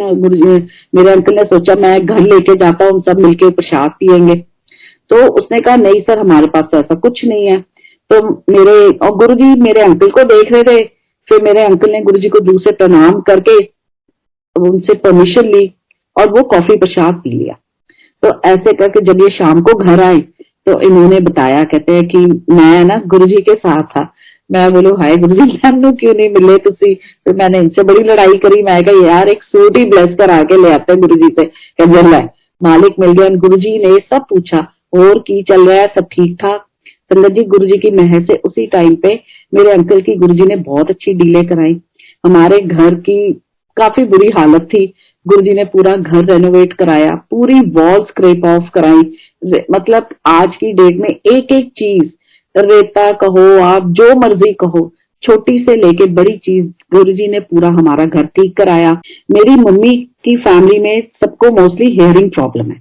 B: मेरे अंकल ने सोचा मैं घर लेके जाता हूँ, सब मिलके प्रसाद पियेंगे। तो उसने कहा नहीं सर हमारे पास तो ऐसा कुछ नहीं है। तो गुरुजी मेरे अंकल को देख रहे थे। फिर मेरे अंकल ने गुरुजी को दूर से प्रणाम करके उनसे परमिशन ली और वो कॉफी प्रसाद पी लिया। तो ऐसे करके जब ये शाम को घर आए तो इन्होंने बताया, कहते हैं कि मैं ना गुरुजी के साथ था। मैं बोलू हाय गुरुजी मैनू क्यों नहीं मिले तुसी? तो मैंने इनसे बड़ी लड़ाई करी। मैं कहा यार एक सूट ही ब्लेस कर आके ले आते गुरुजी से। कहते मालिक मिल गया। गुरुजी ने सब पूछा और की चल रहा है, सब ठीक ठाक? संगत जी गुरुजी की मेहर से उसी टाइम पे मेरे अंकल की गुरुजी ने बहुत अच्छी डीलें कराई। हमारे घर की काफी बुरी हालत थी, गुरुजी ने पूरा घर रेनोवेट कराया, पूरी वॉल स्क्रैप ऑफ कराई। मतलब आज की डेट में एक एक चीज, रेता कहो आप जो मर्जी कहो, छोटी से लेके बड़ी चीज गुरुजी ने पूरा हमारा घर ठीक कराया। मेरी मम्मी की फैमिली में सबको मोस्टली हियरिंग प्रॉब्लम है।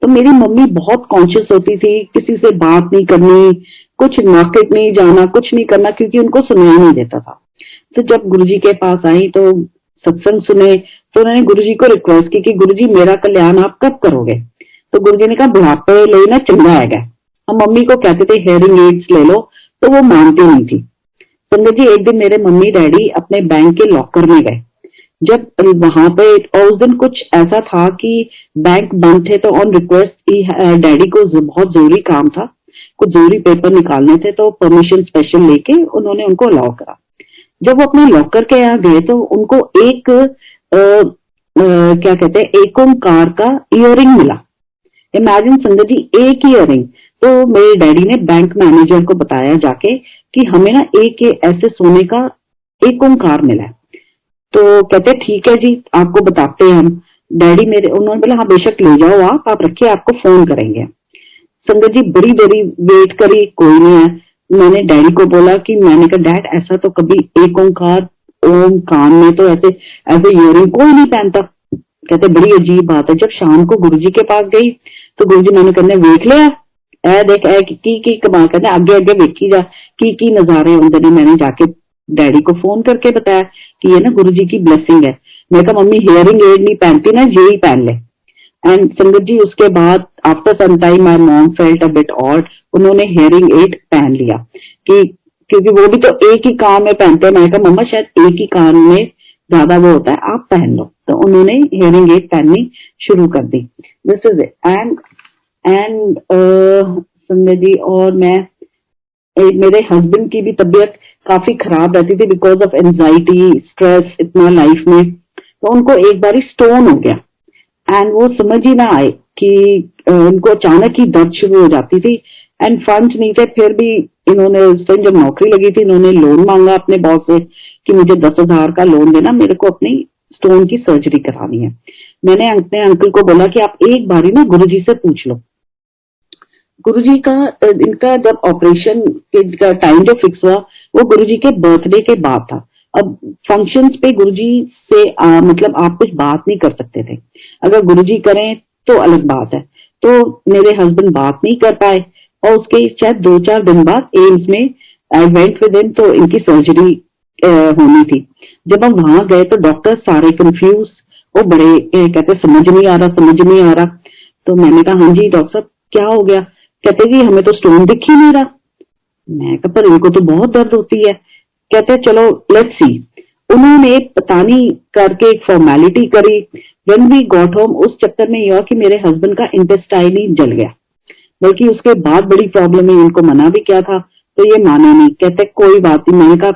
B: तो मेरी मम्मी बहुत कॉन्शियस होती थी, किसी से बात नहीं करनी, कुछ मार्केट नहीं जाना, कुछ नहीं करना, क्योंकि उनको सुनाई नहीं देता था। तो जब गुरुजी के पास आई तो सत्संग सुने तो उन्होंने गुरुजी को रिक्वेस्ट की कि गुरुजी मेरा कल्याण आप कब करोगे? तो गुरुजी ने कहा बुढ़ापे ले ना चंगा है। हम मम्मी को कहते थे हेयरिंग एड्स ले लो, तो वो मानती नहीं थी। संगत जी एक दिन मेरे मम्मी डैडी अपने बैंक के लॉकर में गए। जब वहां पे उस दिन कुछ ऐसा था कि बैंक बंद थे, तो ऑन रिक्वेस्ट डैडी को बहुत जरूरी काम था, कुछ जरूरी पेपर निकालने थे, तो परमिशन स्पेशल लेके उन्होंने उनको अलाउ करा। जब वो अपने लॉकर के यहाँ गए तो उनको एक क्या कहते हैं एक ओंकार का इयररिंग मिला। इमेजिन संगत जी एक इयररिंग। तो मेरे डैडी ने बैंक मैनेजर को बताया जाके कि हमें ना एक ऐसे सोने का एक ओंकार मिला है। तो कहते ठीक है जी आपको बताते हैं हम। डैडी मेरे उन्होंने बोला हाँ बेशक ले जाओ आप रखिए, आपको फोन करेंगे। संगत जी बड़ी देरी वेट करी, कोई नहीं है। मैंने डैडी को बोला कि मैंने कहा डैड ऐसा तो कभी एक ओंकार ओम कान में तो ऐसे इयरिंग कोई नहीं पहनता। कहते बड़ी अजीब बात है। जब शाम को गुरुजी के पास गई तो गुरुजी मैंने कहने वेख लिया ए देख ए की कमाल, कहते आगे आगे वेखी जा की नजारे होंगे ने। मैंने जाके डैडी को फोन करके बताया कि ये ना गुरुजी की ब्लेसिंग है। मैं कहा मम्मी हियरिंग एड नहीं पहनती ना, ये ही पहन ले। एंड संगत जी उसके बाद after some time my mom felt a bit odd, उन्होंने हियरिंग एड पहन लिया कि क्योंकि वो भी तो एक ही कान में पहनते हैं। मैंने कहा मम्मा शायद एक ही कान में ज्यादा वो होता है, आप पहन लो। तो उन्होंने हियरिंग एड पहननी शुरू कर दी। This is it. And sangat ji और मैं मेरे हस्बैंड की भी तबीयत काफी खराब रहती थी बिकॉज ऑफ एंजाइटी स्ट्रेस इतना लाइफ में। तो उनको एक बारी स्टोन हो गया एंड वो समझ ही ना आए कि उनको अचानक ही दर्द शुरू हो जाती थी एंड फंड नहीं थे। फिर भी इन्होंने उस टाइम जब नौकरी लगी थी इन्होंने लोन मांगा अपने बॉस से कि मुझे 10,000 का लोन देना, मेरे को अपनी स्टोन की सर्जरी करानी है। मैंने अपने अंकल को बोला कि आप एक बारी ना गुरुजी से पूछ लो। गुरुजी का इनका जब ऑपरेशन का टाइम जो फिक्स हुआ वो गुरुजी के बर्थडे के बाद था। अब फंक्शंस पे गुरुजी से मतलब आप कुछ बात नहीं कर सकते थे, अगर गुरुजी करें तो अलग बात है। तो मेरे हस्बैंड बात नहीं कर पाए और उसके शायद 2-4 दिन बाद एम्स में आई वेंट विद हिम, तो इनकी सर्जरी होनी थी। जब हम वहां गए तो डॉक्टर सारे कंफ्यूज, वो बड़े कहते समझ नहीं आ रहा, समझ नहीं आ रहा। तो मैंने कहा हाँ जी डॉक्टर साहब क्या हो गया? कहते जी हमें तो स्टोन दिख ही नहीं रहा। मैं कहा पर इनको तो बहुत दर्द होती है। कहते चलो लेट्स सी। उन्होंने पता नहीं करके एक फॉर्मेलिटी करी। व्हेन वी गॉट होम, उस चक्कर में यह कि मेरे हस्बैंड का इंटेस्टाइन ही जल गया, बल्कि उसके बाद बड़ी प्रॉब्लम है। इनको मना भी किया था तो ये माने नहीं, कहते कोई बात नहीं। मैंने कहा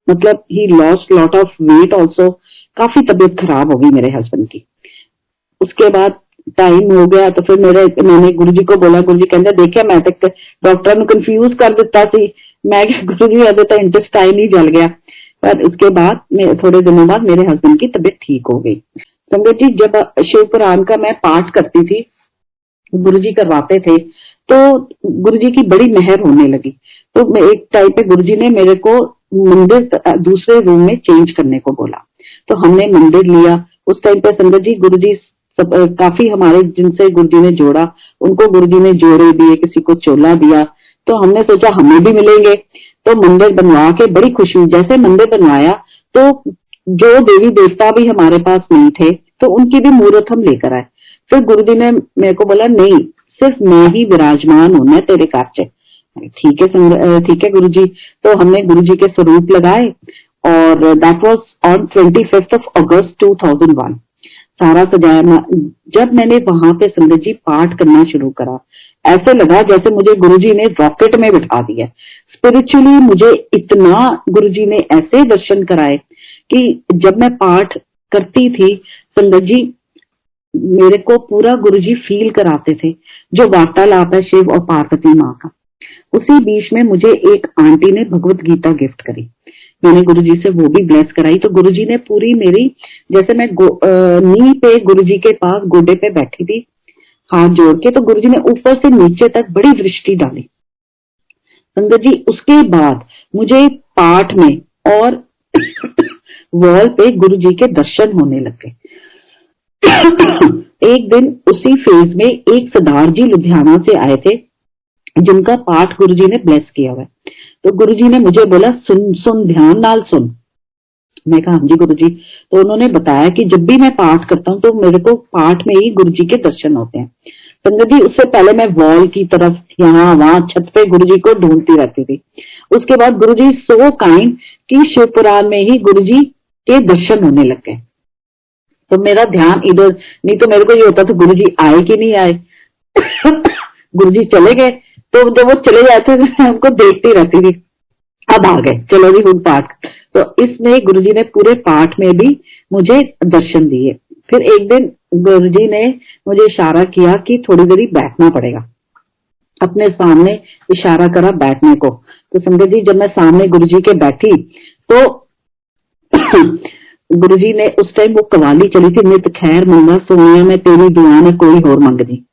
B: मतलब he lost lot of weight also, काफी तबीयत खराब हो गई मेरे हस्बैंड की। उसके बाद टाइम हो गया तो फिर मैंने गुरुजी को बोला, गुरुजी कहते देखिए मैं तो डॉक्टर कंफ्यूज कर दिता सी। मैं गुरुजी अभी तो इंटेस्टाइन ही जल गया। पर उसके बाद थोड़े दिनों बाद मेरे हस्बैंड की तबीयत ठीक हो गई। संगत जी जब शिव पुराण का मैं पाठ करती थी, गुरुजी करवाते थे, तो गुरुजी की बड़ी मेहर होने लगी। तो एक टाइम पे गुरुजी ने मेरे को मंदिर दूसरे रूम में चेंज करने को बोला, तो हमने मंदिर लिया। उस टाइम पे संगत जी गुरुजी काफी हमारे जिनसे गुरुजी ने जोड़ा, उनको गुरुजी ने जोड़े दिए, किसी को चोला दिया। तो हमने सोचा हमें भी मिलेंगे, तो मंदिर बनवा के बड़ी खुशी हुई। जैसे मंदिर बनवाया तो जो देवी देवता भी हमारे पास नहीं थे तो उनकी भी मूर्त हम लेकर आए। फिर गुरुजी ने मेरे को बोला नहीं, सिर्फ मैं ही विराजमान होना है तेरे घर च। ठीक है ठीक है गुरुजी। तो हमने गुरुजी के स्वरूप लगाए और that was on 25th of August 2001। सारा सजाया। जब मैंने वहां पे संगत जी पाठ करना शुरू करा, ऐसे लगा जैसे मुझे गुरुजी ने रॉकेट में बिठा दिया। स्पिरिचुअली मुझे इतना गुरुजी ने ऐसे दर्शन कराए कि जब मैं पाठ करती थी संगत जी, मेरे को पूरा गुरुजी फील कराते थे, जो वार्तालाप है शिव और पार्वती माँ का। उसी बीच में मुझे एक आंटी ने भगवत गीता गिफ्ट करी, मैंने गुरुजी से वो भी ब्लेस कराई। तो गुरुजी ने पूरी मेरी, जैसे मैं नी पे गुरुजी के पास गोडे पे बैठी थी हाथ जोड़ के, तो गुरुजी ने ऊपर से नीचे तक बड़ी दृष्टि डाली संगत जी। उसके बाद मुझे पाठ में और वॉल पे गुरुजी के दर्शन होने लगे। एक दिन उसी फेज में एक सरदार जी लुधियाना से आए थे, जिनका पाठ गुरुजी ने ब्लेस किया हुआ है। तो गुरुजी ने मुझे बोला सुन सुन ध्यान नाल सुन। मैं कहा हाँ जी गुरुजी। तो उन्होंने बताया कि जब भी मैं पाठ करता हूँ तो मेरे को पाठ में ही गुरुजी के दर्शन होते हैं। संगत जी उससे पहले मैं वॉल की तरफ यहाँ वहां छत पे गुरुजी को ढूंढती रहती थी। उसके बाद गुरुजी सो काइंड कि शिव पुराण में ही गुरुजी के दर्शन होने लग गए। तो मेरा ध्यान इधर, नहीं तो मेरे को ये होता था गुरुजी आए कि नहीं आए। गुरुजी चले गए, तो जब वो चले जाते थे मैं उनको देखती रहती थी, अब आ गए चलो जी हुन पाठ। तो इसमें गुरुजी ने पूरे पाठ में भी मुझे दर्शन दिए। फिर एक दिन गुरुजी ने मुझे इशारा किया कि थोड़ी देरी बैठना पड़ेगा, अपने सामने इशारा करा बैठने को। तो संगत जी जब मैं सामने गुरुजी के बैठी तो गुरुजी ने उस टाइम वो कवाली चली थी, नित खैर मंगा सोनिया मैं तेरी दुआ ने कोई होर मंगदी।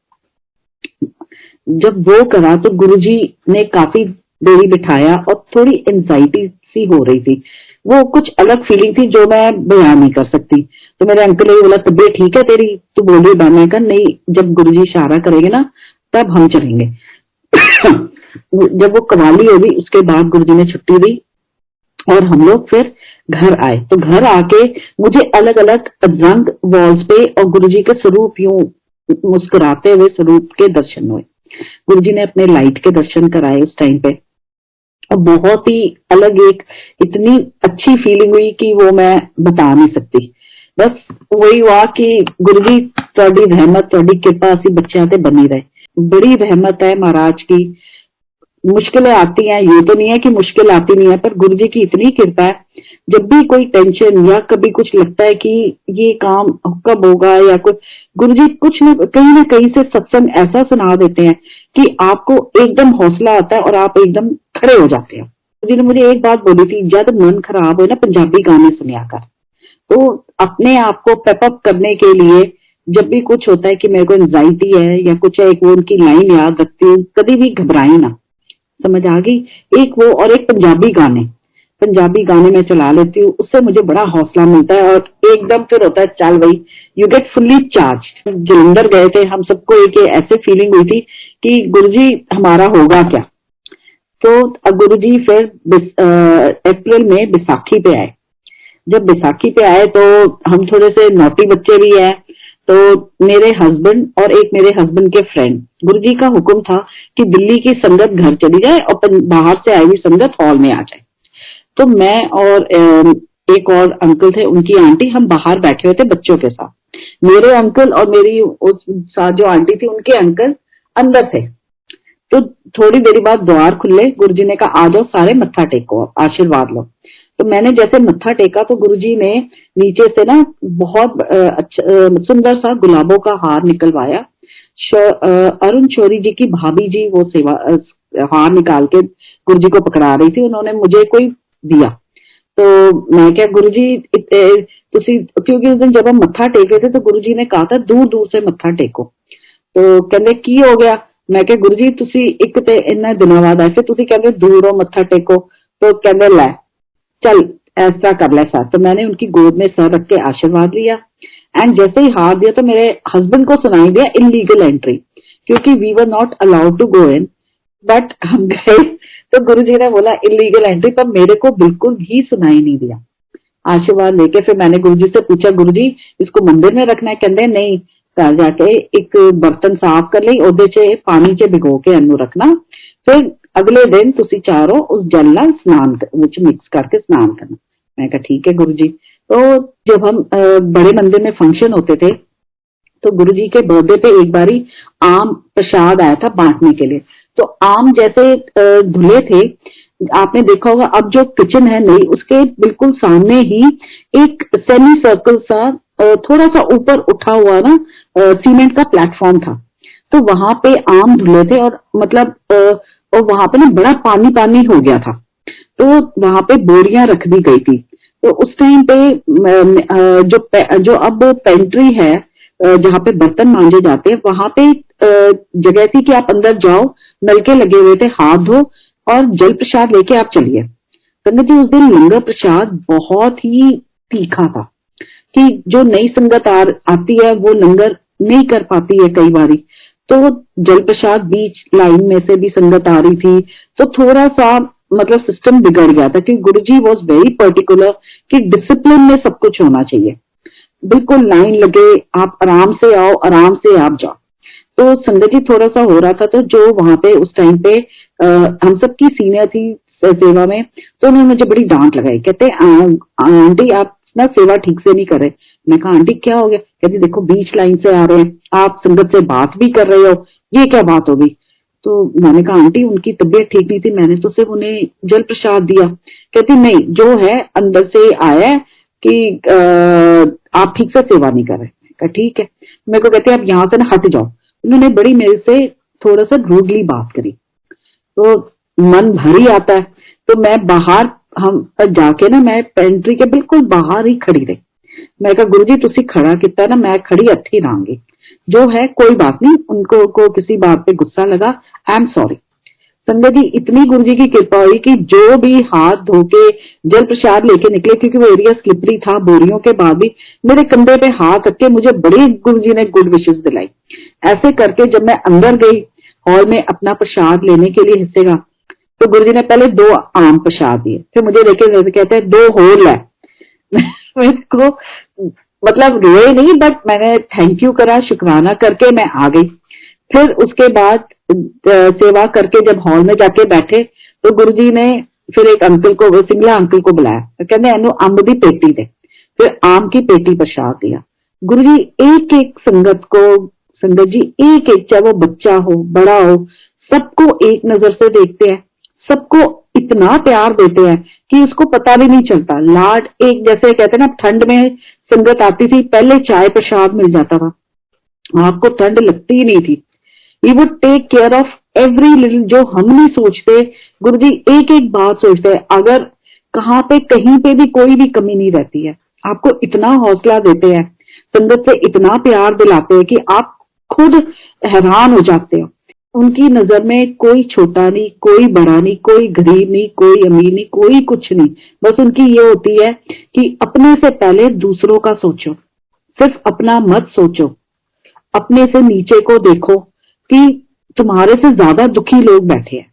B: जब वो करा तो गुरुजी ने काफी देरी बिठाया और थोड़ी एंजाइटी सी हो रही थी, वो कुछ अलग फीलिंग थी जो मैं बयान नहीं कर सकती। तो मेरे अंकल ने बोला तबीयत ठीक है तेरी, तो बोली बा। मैं कहा नहीं, जब गुरुजी इशारा करेंगे ना तब हम चलेंगे। जब वो कवाली होगी उसके बाद गुरुजी ने छुट्टी दी और हम लोग फिर घर आए। तो घर आके मुझे अलग अलग रंग वॉल्स पे और गुरुजी के स्वरूप यूं मुस्कुराते हुए स्वरूप के दर्शन हुए। गुरुजी ने अपने लाइट के दर्शन कराए उस टाइम पे, और बहुत ही अलग एक इतनी अच्छी फीलिंग हुई कि वो मैं बता नहीं सकती। बस वही हुआ कि गुरुजी तुहाडी रहमत तुहाडी कृपा असी बच्चों ते बनी रहे। बड़ी रहमत है महाराज की। मुश्किलें आती हैं, ये तो नहीं है कि मुश्किल आती नहीं है, पर गुरुजी की इतनी कृपा है, जब भी कोई टेंशन या कभी कुछ लगता है कि ये काम कब होगा या कुछ, गुरुजी कुछ न कहीं से सत्संग ऐसा सुना देते हैं कि आपको एकदम हौसला आता है और आप एकदम खड़े हो जाते हैं। जी ने मुझे एक बात बोली थी, जब मन खराब हो ना पंजाबी गाने सुनिया कर। तो अपने आप को पेपअप करने के लिए जब भी कुछ होता है कि मेरे को एंजाइटी है या कुछ है, एक वो उनकी लाइन याद रखती हूँ, कभी भी घबराई ना। समझ आ गई? एक वो और एक पंजाबी गाने में चला लेती हूँ, उससे मुझे बड़ा हौसला मिलता है और एकदम फिर होता है चल भाई, you get fully charge. Jalandhar गए थे हम, सबको एक ऐसे फीलिंग हुई थी कि गुरुजी हमारा होगा क्या। तो गुरुजी फिर अप्रैल में बैसाखी पे आए। जब बैसाखी पे आए तो हम थोड़े से नौटी बच्चे भी है, तो मेरे हस्बैंड और एक मेरे हस्बैंड के फ्रेंड, गुरुजी का हुक्म था कि दिल्ली की संगत घर चली जाए और बाहर से आई हुई संगत हॉल में आ जाए। तो मैं और एक और अंकल थे, उनकी आंटी, हम बाहर बैठे हुए थे बच्चों के साथ। मेरे अंकल और मेरी उस साथ जो आंटी थी उनके अंकल अंदर थे। तो थोड़ी देर बाद द्वार खुले, गुरुजी ने कहा आ जाओ सारे मत्था टेको, आशीर्वाद लो। तो मैंने जैसे मत्था टेका तो गुरुजी ने नीचे से ना बहुत अच्छा सुंदर सा गुलाबों का हार निकलवाया। अरुण शौरी जी की भाभी जी वो सेवा हार निकाल के गुरुजी को पकड़ा रही थी, उन्होंने मुझे कोई दिया। तो मैं क्या गुरुजी क्योंकि उस दिन जब हम मत्था टेके थे तो गुरुजी ने कहा था दूर दूर से मत्था टेको। तो कहते की हो गया? मैं क्या गुरुजी तुसी एक ते इन्ना दिनों बाद आए, फिर तुसी कहते दूरों मत्था टेको। तो कहते लै चल ऐसा कर ले सर। तो मैंने उनकी गोद में सर रख के आशीर्वाद लिया एंड जैसे ही हाथ दिया तो मेरे हस्बैंड को सुनाई दिया इलीगल एंट्री, क्योंकि we were not allowed to go in, but हम गए। तो गुरुजी ने बोला इलीगल एंट्री, पर मेरे को बिल्कुल भी सुनाई नहीं दिया। आशीर्वाद लेके फिर मैंने गुरुजी से पूछा गुरुजी इसको मंदिर में रखना है? कहते नहीं, घर जाके एक बर्तन साफ कर ली, ओदे च पानी च भिगो के इनू रखना, फिर अगले दिन तुसी चारों उस जल नाल स्नान विच मिक्स करके स्नान करना। मैं कहा ठीक है गुरुजी। तो जब हम बड़े मंदिर में फंक्शन होते थे तो गुरुजी के बर्थडे पे एक बारी आम प्रसाद आया था बांटने के लिए। तो आम जैसे धुले थे, आपने देखा होगा अब जो किचन है नई उसके बिल्कुल सामने ही एक सेमी सर्कल सा थोड़ा सा ऊपर उठा हुआ ना सीमेंट का प्लेटफॉर्म था। तो वहां पे आम धुले थे और मतलब और वहां पे ना बड़ा पानी पानी हो गया था। तो वहां पे बोरियां रख दी गई थी। तो उस टाइम पे जो अब पेंट्री है जहाँ पे बर्तन मांजे जाते हैं, वहां पे जगह थी कि आप अंदर जाओ, नलके लगे हुए थे, हाथ धो और जल प्रसाद लेके आप चलिए। संगत जी उस दिन लंगर प्रसाद बहुत ही तीखा था कि जो नई संगत आती है वो लंगर नहीं कर पाती है कई बारी। तो जल प्रसाद बीच लाइन में से भी संगत आ रही थी, तो थोड़ा सा मतलब सिस्टम बिगड़ गया था कि गुरुजी वॉज वेरी पर्टिकुलर कि डिसिप्लिन में सब कुछ होना चाहिए, बिल्कुल लाइन लगे, आप आराम से आओ, आराम से आप जाओ। तो संगत जी थोड़ा सा हो रहा था। तो जो वहां पे उस टाइम पे हम सबकी सीनियर थी सेवा में, तो उन्होंने मुझे बड़ी डांट लगाई। कहते आंटी आप ना सेवा ठीक से नहीं कर रहे। मैं कहा आंटी क्या हो गया? कहती देखो बीच लाइन से आ रहे हैं, आप संगत से बात भी कर रहे हो, ये क्या बात होगी? तो मैंने कहा आंटी उनकी तबीयत ठीक नहीं थी, मैंने तो सिर्फ उन्हें जल प्रसाद दिया। कहती नहीं, जो है अंदर से आया है कि आप ठीक से सेवा नहीं कर रहे। कहा ठीक है। मेरे को कहते आप यहाँ से ना हट जाओ। उन्होंने बड़ी मेरे से थोड़ा सा रूडली बात करी, तो मन भर ही आता है। तो मैं बाहर हम जाके ना मैं पेंट्री के बिल्कुल बाहर ही खड़ी रही। मैं कहा गुरुजी तुसी खड़ा किता ना, मैं खड़ी हथी रहांगी, जो है कोई बात नहीं। उनको को किसी बात पे गुस्सा लगा, आई एम सॉरी। संगत जी इतनी गुरुजी की कृपा हुई कि जो भी हाथ धो के जल प्रसाद लेके निकले, क्योंकि वो एरिया स्लिपरी था बोरियों के बाद भी, मेरे कंधे पे हाथ रख के मुझे बड़ी गुरुजी ने गुड विशेष दिलाई। ऐसे करके जब मैं अंदर गई हॉल में अपना प्रसाद लेने के लिए हिस्से का, तो गुरुजी ने पहले 2 आम प्रसाद दिए, फिर मुझे लेके कहते हैं 2 होर लै। मेरे को मतलब रोए नहीं, बट मैंने थैंक यू करा, शुक्राना करके मैं आ गई। फिर उसके बाद सेवा करके जब हॉल में जाके बैठे तो गुरुजी ने फिर एक अंकल को, सिंगला अंकल को बुलाया, कहते एनू अंब दी पेटी दे। फिर आम की पेटी प्रसाद दिया। गुरुजी एक एक संगत को, संगत जी एक एक, चाहे वो बच्चा हो बड़ा हो, सबको एक नजर से देखते हैं, सबको इतना प्यार देते हैं कि उसको पता भी नहीं चलता। लाड एक, जैसे कहते हैं ना ठंड में संगत आती थी, पहले चाय प्रसाद मिल जाता था, आपको ठंड लगती ही नहीं थी। He would take care of every little, जो हम नहीं सोचते, गुरुजी एक एक बात सोचते हैं। अगर कहाँ पे कहीं पे भी कोई भी कमी नहीं रहती है। आपको इतना हौसला देते हैं, संगत से इतना प्यार दिलाते हैं कि आप खुद हैरान हो जाते हो। उनकी नजर में कोई छोटा नहीं, कोई बड़ा नहीं, कोई गरीब नहीं, कोई अमीर नहीं, कोई कुछ नहीं। बस उनकी ये होती है कि अपने से पहले दूसरों का सोचो, सिर्फ अपना मत सोचो। अपने से नीचे को देखो कि तुम्हारे से ज्यादा दुखी लोग बैठे हैं।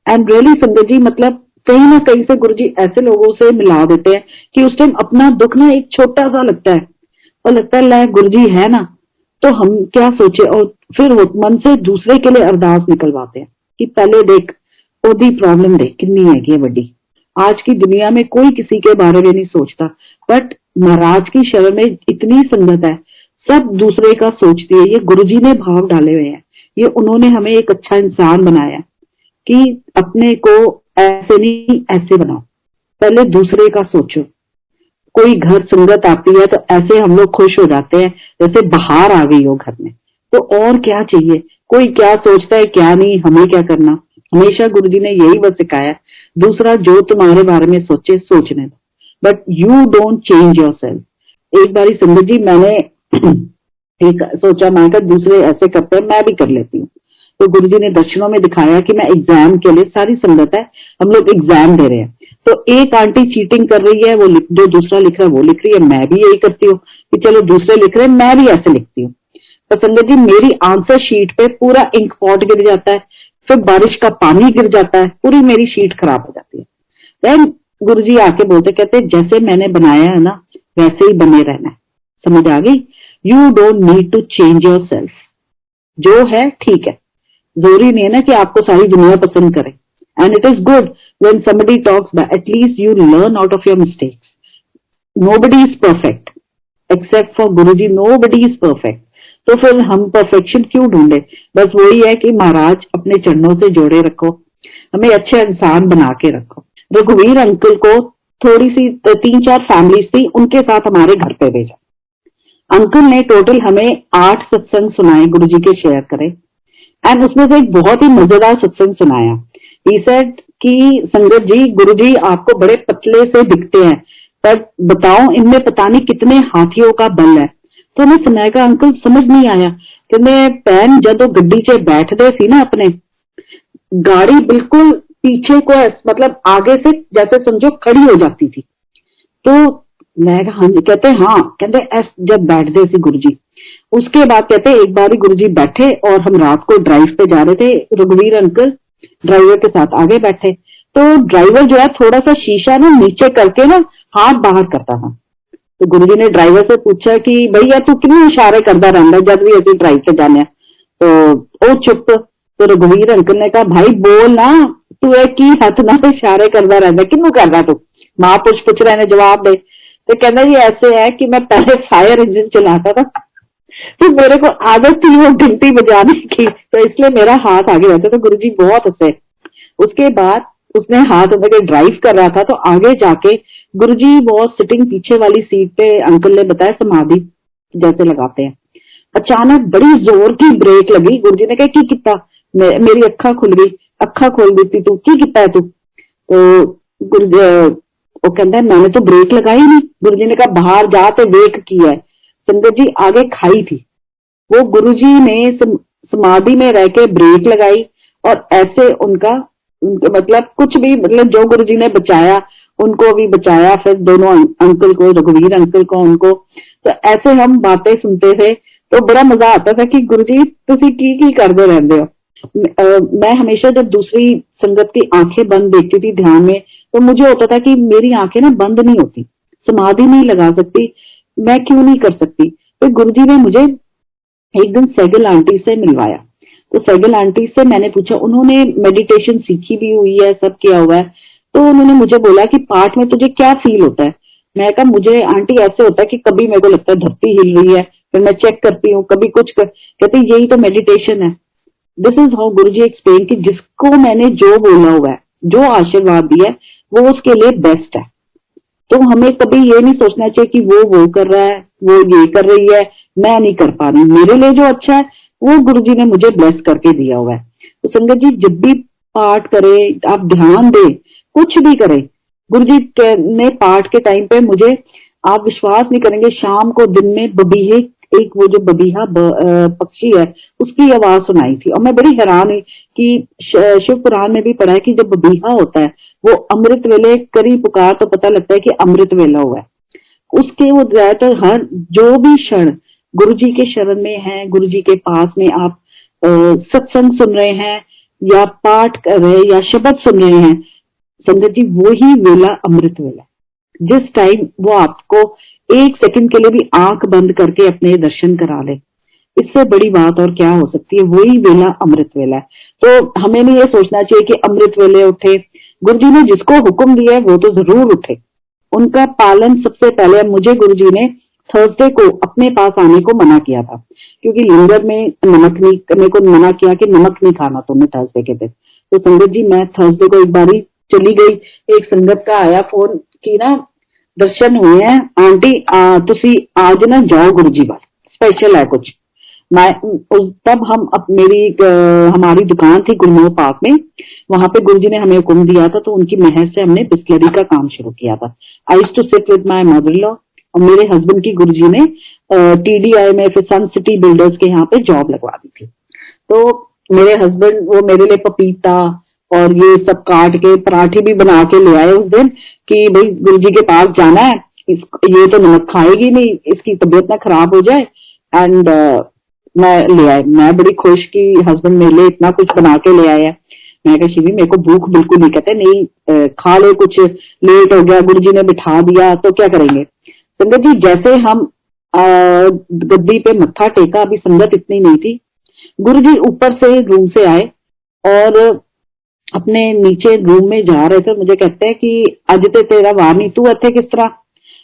B: एंड रियली संगत जी, मतलब कहीं ना कहीं से गुरुजी ऐसे लोगों से मिला देते हैं कि उस टाइम अपना दुख ना एक छोटा सा लगता है, और लगता है लै गुरुजी है ना, तो हम क्या सोचे। और फिर मन से दूसरे के लिए अरदास निकलवाते हैं कि पहले देख ओदी प्रॉब्लम देख कितनी है बड़ी। आज की दुनिया में कोई किसी के बारे में नहीं सोचता, बट महाराज की शरण में इतनी संगत है, सब दूसरे का सोचती है। ये गुरुजी ने भाव डाले हुए हैं, ये उन्होंने हमें एक अच्छा इंसान बनाया कि अपने को ऐसे नहीं ऐसे बनाओ, पहले दूसरे का सोचो। कोई घर संगत आती है तो ऐसे हम लोग खुश हो जाते हैं जैसे बाहर आ गई हो घर में। तो और क्या चाहिए, कोई क्या सोचता है क्या नहीं, हमें क्या करना। हमेशा गुरुजी ने यही बस सिखाया, दूसरा जो तुम्हारे बारे में सोचे सोचने दो, but you don't change yourself. एक बारी संगत जी मैंने एक सोचा, मैं कहा दूसरे ऐसे करते हैं मैं भी कर लेती हूँ। तो गुरुजी ने दर्शनों में दिखाया कि मैं एग्जाम के लिए, सारी संगत है हम लोग एग्जाम दे रहे हैं, तो एक आंटी चीटिंग कर रही है, वो जो दूसरा लिख रहा है वो लिख रही है, मैं भी यही करती हूँ कि चलो दूसरे लिख रहे हैं मैं भी ऐसे लिखती हूँ। तो संगत जी मेरी आंसर शीट पे पूरा इंक पॉट गिर जाता है, फिर बारिश का पानी गिर जाता है, पूरी मेरी शीट खराब हो जाती है। देन गुरुजी आके बोलते, कहते जैसे मैंने बनाया है ना वैसे ही बने रहना है। समझ आ गई? You don't need to change yourself, जो है ठीक है। जरूरी नहीं है ना कि आपको सारी दुनिया पसंद करे। And it is good when somebody talks, at least you learn out of your mistakes. Nobody is perfect except for Guruji, nobody is perfect. तो फिर हम परफेक्शन क्यों ढूंढे? बस वही है कि महाराज अपने चरणों से जोड़े रखो, हमें अच्छे इंसान बना के रखो। रघुवीर अंकल को थोड़ी सी 3-4 फैमिलीज थी, उनके साथ हमारे घर पे भेजा। अंकल ने टोटल हमें 8 सत्संग सुनाए, गुरुजी के शेयर करे। एंड उसमें से एक बहुत ही मजेदार सत्संग सुनाया। ही सेड कि संगत जी, गुरुजी आपको बड़े पतले से दिखते हैं, पर बताओ इनमें पता नहीं कितने हाथियों का बल है। तो मैं सुनाएगा अंकल समझ नहीं आया कि मैं पैन जब गड्डी च बैठते सी ना अपने, गाड़ी बिल्कुल पीछे को मतलब आगे से जैसे समझो खड़ी हो जाती थी। तो मैं हाँ जी, कहते हाँ, कहते एस जब बैठते सी गुरुजी। उसके बाद कहते एक बार गुरुजी बैठे और हम रात को ड्राइव पे जा रहे थे, रघुवीर अंकल ड्राइवर के साथ आगे बैठे। तो ड्राइवर जो है थोड़ा सा शीशा ना नीचे करके ना हाथ बाहर करता था। तो गुरुजी ने ड्राइवर से पूछा कि भैया तू कितने इशारे करता रहता जब भी ऐसे ड्राइव पे जाने। तो ओ चुप। तो रघुवीर अंकल ने कहा भाई बोल ना, तू एक की हथ ना इशारे करता रहता, किन्नू करता तू? महापुरुष पूछ रहे ने, जवाब दे। तो कहना ये ऐसे है कि मैं पहले फायर इंजन चलाता था, तो मेरे को आदत थी वो घंटी बजाने की, तो इसलिए मेरा हाथ आगे रहता। तो गुरुजी बहुत हंसे। उसके बाद उसने हाथ अंदर ड्राइव कर रहा था, तो आगे जाके गुरुजी वो सिटिंग पीछे वाली सीट पे, अंकल ने बताया समाधि जैसे लगाते हैं। अचानक बड़ी जोर की ब्रेक लगी। गुरुजी ने कहा की किता? मेरी अखा खुल गई। अखा खोल दी तू, की किता है तू? तो गुरुजी वो कहता है मैंने तो ब्रेक लगाई नहीं। गुरुजी ने कहा बाहर जा तो देख की है। संगत जी आगे खाई थी, वो गुरुजी ने समाधि में रह के ब्रेक लगाई और ऐसे उनका मतलब कुछ भी, मतलब जो गुरुजी ने बचाया उनको भी बचाया, फिर दोनों अंकल को, रघुवीर अंकल को, उनको। तो ऐसे हम बातें सुनते थे तो बड़ा मजा आता था कि गुरुजी तुसी की करते रहते हो। मैं हमेशा जब दूसरी संगत की आंखें बंद देखती थी ध्यान में, तो मुझे होता था कि मेरी आंखें ना बंद नहीं होती, समाधि नहीं लगा सकती, मैं क्यों नहीं कर सकती। तो गुरुजी ने मुझे एक दिन सैगल आंटी से मिलवाया। तो सैगल आंटी से मैंने पूछा, उन्होंने मेडिटेशन सीखी भी हुई है, सब किया हुआ है। तो उन्होंने मुझे बोला कि पाठ में तुझे क्या फील होता है? मैं कहा मुझे आंटी ऐसे होता है कि कभी मेरे को लगता है धरती हिल रही है, फिर मैं चेक करती हूँ, कभी कुछ कहते यही तो मेडिटेशन है। This is how Guruji explain कि जिसको मैंने जो बोला हुआ है, जो आशीर्वाद दिया है, वो उसके लिए बेस्ट है। तो हमें कभी ये नहीं सोचना चाहिए कि वो कर रहा है, वो ये कर रही है, मैं नहीं कर पा रही। मेरे लिए जो अच्छा है वो गुरुजी ने मुझे ब्लेस करके दिया हुआ है। तो संगत जी जब भी पाठ करे, आप ध्यान दे, कुछ भी करे, गुरु जी ने पाठ के टाइम पे मुझे, आप विश्वास नहीं करेंगे, शाम को दिन में बबीहे, एक वो जो बबीहा पक्षी है उसकी आवाज सुनाई थी। और मैं बड़ी हैरान हुई कि शिव पुराण में भी पढ़ा है कि जब बबीहा होता है वो अमृत वेले करी पुकार तो पता लगता है कि अमृत वेला हुआ है। उसके वो ज्यादातर हर जो भी क्षण गुरु जी के शरण में है, गुरु जी के पास में आप सत्संग सुन रहे हैं या पाठ कर रहे हैं या शब्द सुन रहे हैं, संगत जी वो ही वेला अमृत वेला। जिस टाइम वो आपको एक सेकंड के लिए भी आंख बंद करके अपने दर्शन करा ले, इससे बड़ी बात और क्या हो सकती है, वही वेला अमृत वेला है। तो हमें नहीं ये सोचना चाहिए कि अमृत वेले उठे, गुरु जी ने जिसको हुक्म दिया है वो तो जरूर उठे, उनका पालन सबसे पहले। मुझे गुरु जी ने थर्सडे को अपने पास आने को मना किया था, क्योंकि लिंगर में नमक नहीं, मेरे को मना किया कि नमक नहीं खाना तुमने थर्सडे के दिन। तो संगत जी मैं थर्सडे को एक बारी चली गई, एक संगत का आया फोन कि ना दर्शन हुए हैं आंटी, तुसी आज ना जाओ गुरु जी वाल, स्पेशल है कुछ। मैं तब हम मेरी हमारी दुकान थी गुरमोह पार्क में, वहां पे गुरुजी ने हमें हुक्म दिया था, तो उनकी मेहर से हमने बिस्लरी का काम शुरू किया था। I used to sit with my mother in law, और मेरे हस्बैंड की गुरुजी ने टीडीआई में फिर सन सिटी बिल्डर्स के यहाँ पे जॉब लगवा दी थी। तो मेरे हस्बैंड वो मेरे लिए पपीता और ये सब काट के पराठे भी बना के ले आए उस दिन कि भाई गुरुजी के पास जाना है, ये तो नमक खाएगी नहीं, इसकी तबीयत ना खराब हो जाए। एंड मैं ले आए, मैं बड़ी खुश कि हस्बैंड मेरे लिए इतना कुछ बना के ले आया। मैं कहा शिवी मेरे को भूख बिल्कुल नहीं, कहते नहीं खा ले, कुछ लेट हो गया, गुरुजी ने बिठा दिया तो क्या करेंगे। संगत जी जैसे हम गद्दी पे मत्था टेका, अभी संगत इतनी नहीं थी, गुरुजी ऊपर से रूम से आए और अपने नीचे रूम में जा रहे थे, मुझे कहते हैं कि अज ते तेरा वार नहीं, तू इथे किस तरह।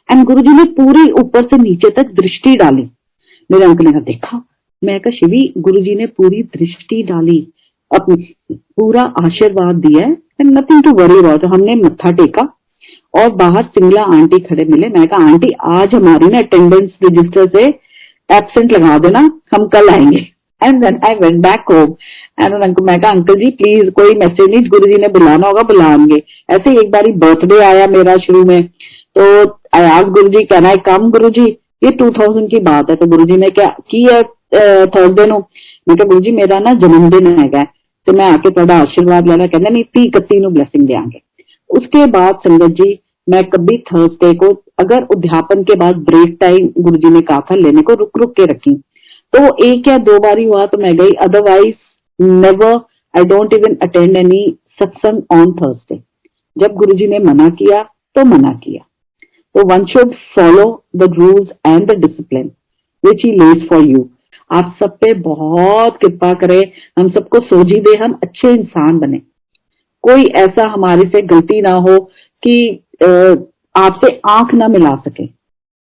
B: एंड गुरुजी ने पूरी ऊपर से नीचे तक दृष्टि डाली। मेरे अंकल ने कहा देखा, मैं कहा शिवी गुरुजी ने पूरी दृष्टि डाली, अपनी पूरा आशीर्वाद दिया है, and nothing to worry about. हमने मत्था टेका और बाहर सिंगला आंटी खड़े मिले। मैं कहा आंटी आज हमारी ना अटेंडेंस रजिस्टर से एब्सेंट लगा देना, हम कल आएंगे। And then I went back home and मैं कहा अंकल जी प्लीज कोई मैसेज नहीं, गुरु जी ने बुलाना होगा बुलाएंगे। ऐसे एक बारी बर्थडे आया मेरा शुरू में, तो I asked Guru ji can I कम गुरु जी, ये 2000 की बात है। तो गुरु जी ने क्या की है थर्सडे नो, मैं कहा गुरु जी मेरा ना जन्मदिन है तो मैं आके थोड़ा आशीर्वाद लेना, कहना नहीं 30-31 नु ब्लेसिंग देंगे। उसके बाद संगत जी मैं कभी थर्सडे को अगर अध्यापन के बाद ब्रेक टाइम गुरुजी ने कहा था लेने को, रुक रुक के रखी, तो एक या दो बार ही हुआ तो मैं गई, otherwise never, I don't even attend any satsang on Thursday. जब गुरुजी ने मना किया तो मना किया। तो one should follow the rules and the discipline which he lays for you. आप सब पे बहुत कृपा करे, हम सबको सोझी दे, हम अच्छे इंसान बने, कोई ऐसा हमारे से गलती ना हो कि आपसे आंख ना मिला सके।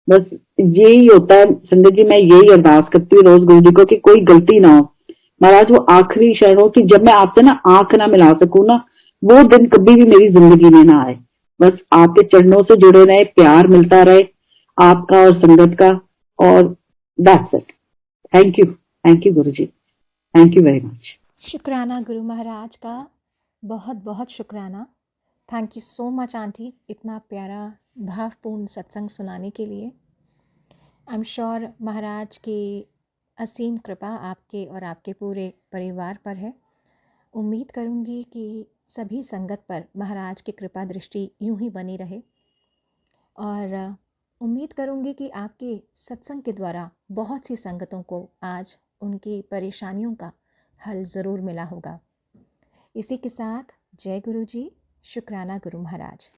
B: बस यही होता है संगत जी, मैं यही अरदास करती हूँ रोज गुरु जी को कि कोई गलती ना हो महाराज, वो आखिरी क्षण हो कि जब मैं आपसे ना आंख ना मिला सकूं ना, वो दिन कभी भी मेरी जिंदगी में ना आए। बस आपके चरणों से जुड़े रहे, प्यार मिलता रहे आपका और संगत का, और that's it. Thank you Guru ji, thank you very much.
A: शुक्राना गुरु महाराज का, बहुत बहुत शुक्राना। Thank you so much aunty, इतना प्यारा भावपूर्ण सत्संग सुनाने के लिए। आई एम श्योर महाराज की असीम कृपा आपके और आपके पूरे परिवार पर है। उम्मीद करूंगी कि सभी संगत पर महाराज की कृपा दृष्टि यूं ही बनी रहे, और उम्मीद करूंगी कि आपके सत्संग के द्वारा बहुत सी संगतों को आज उनकी परेशानियों का हल ज़रूर मिला होगा। इसी के साथ जय गुरु जी, शुक्राना गुरु महाराज।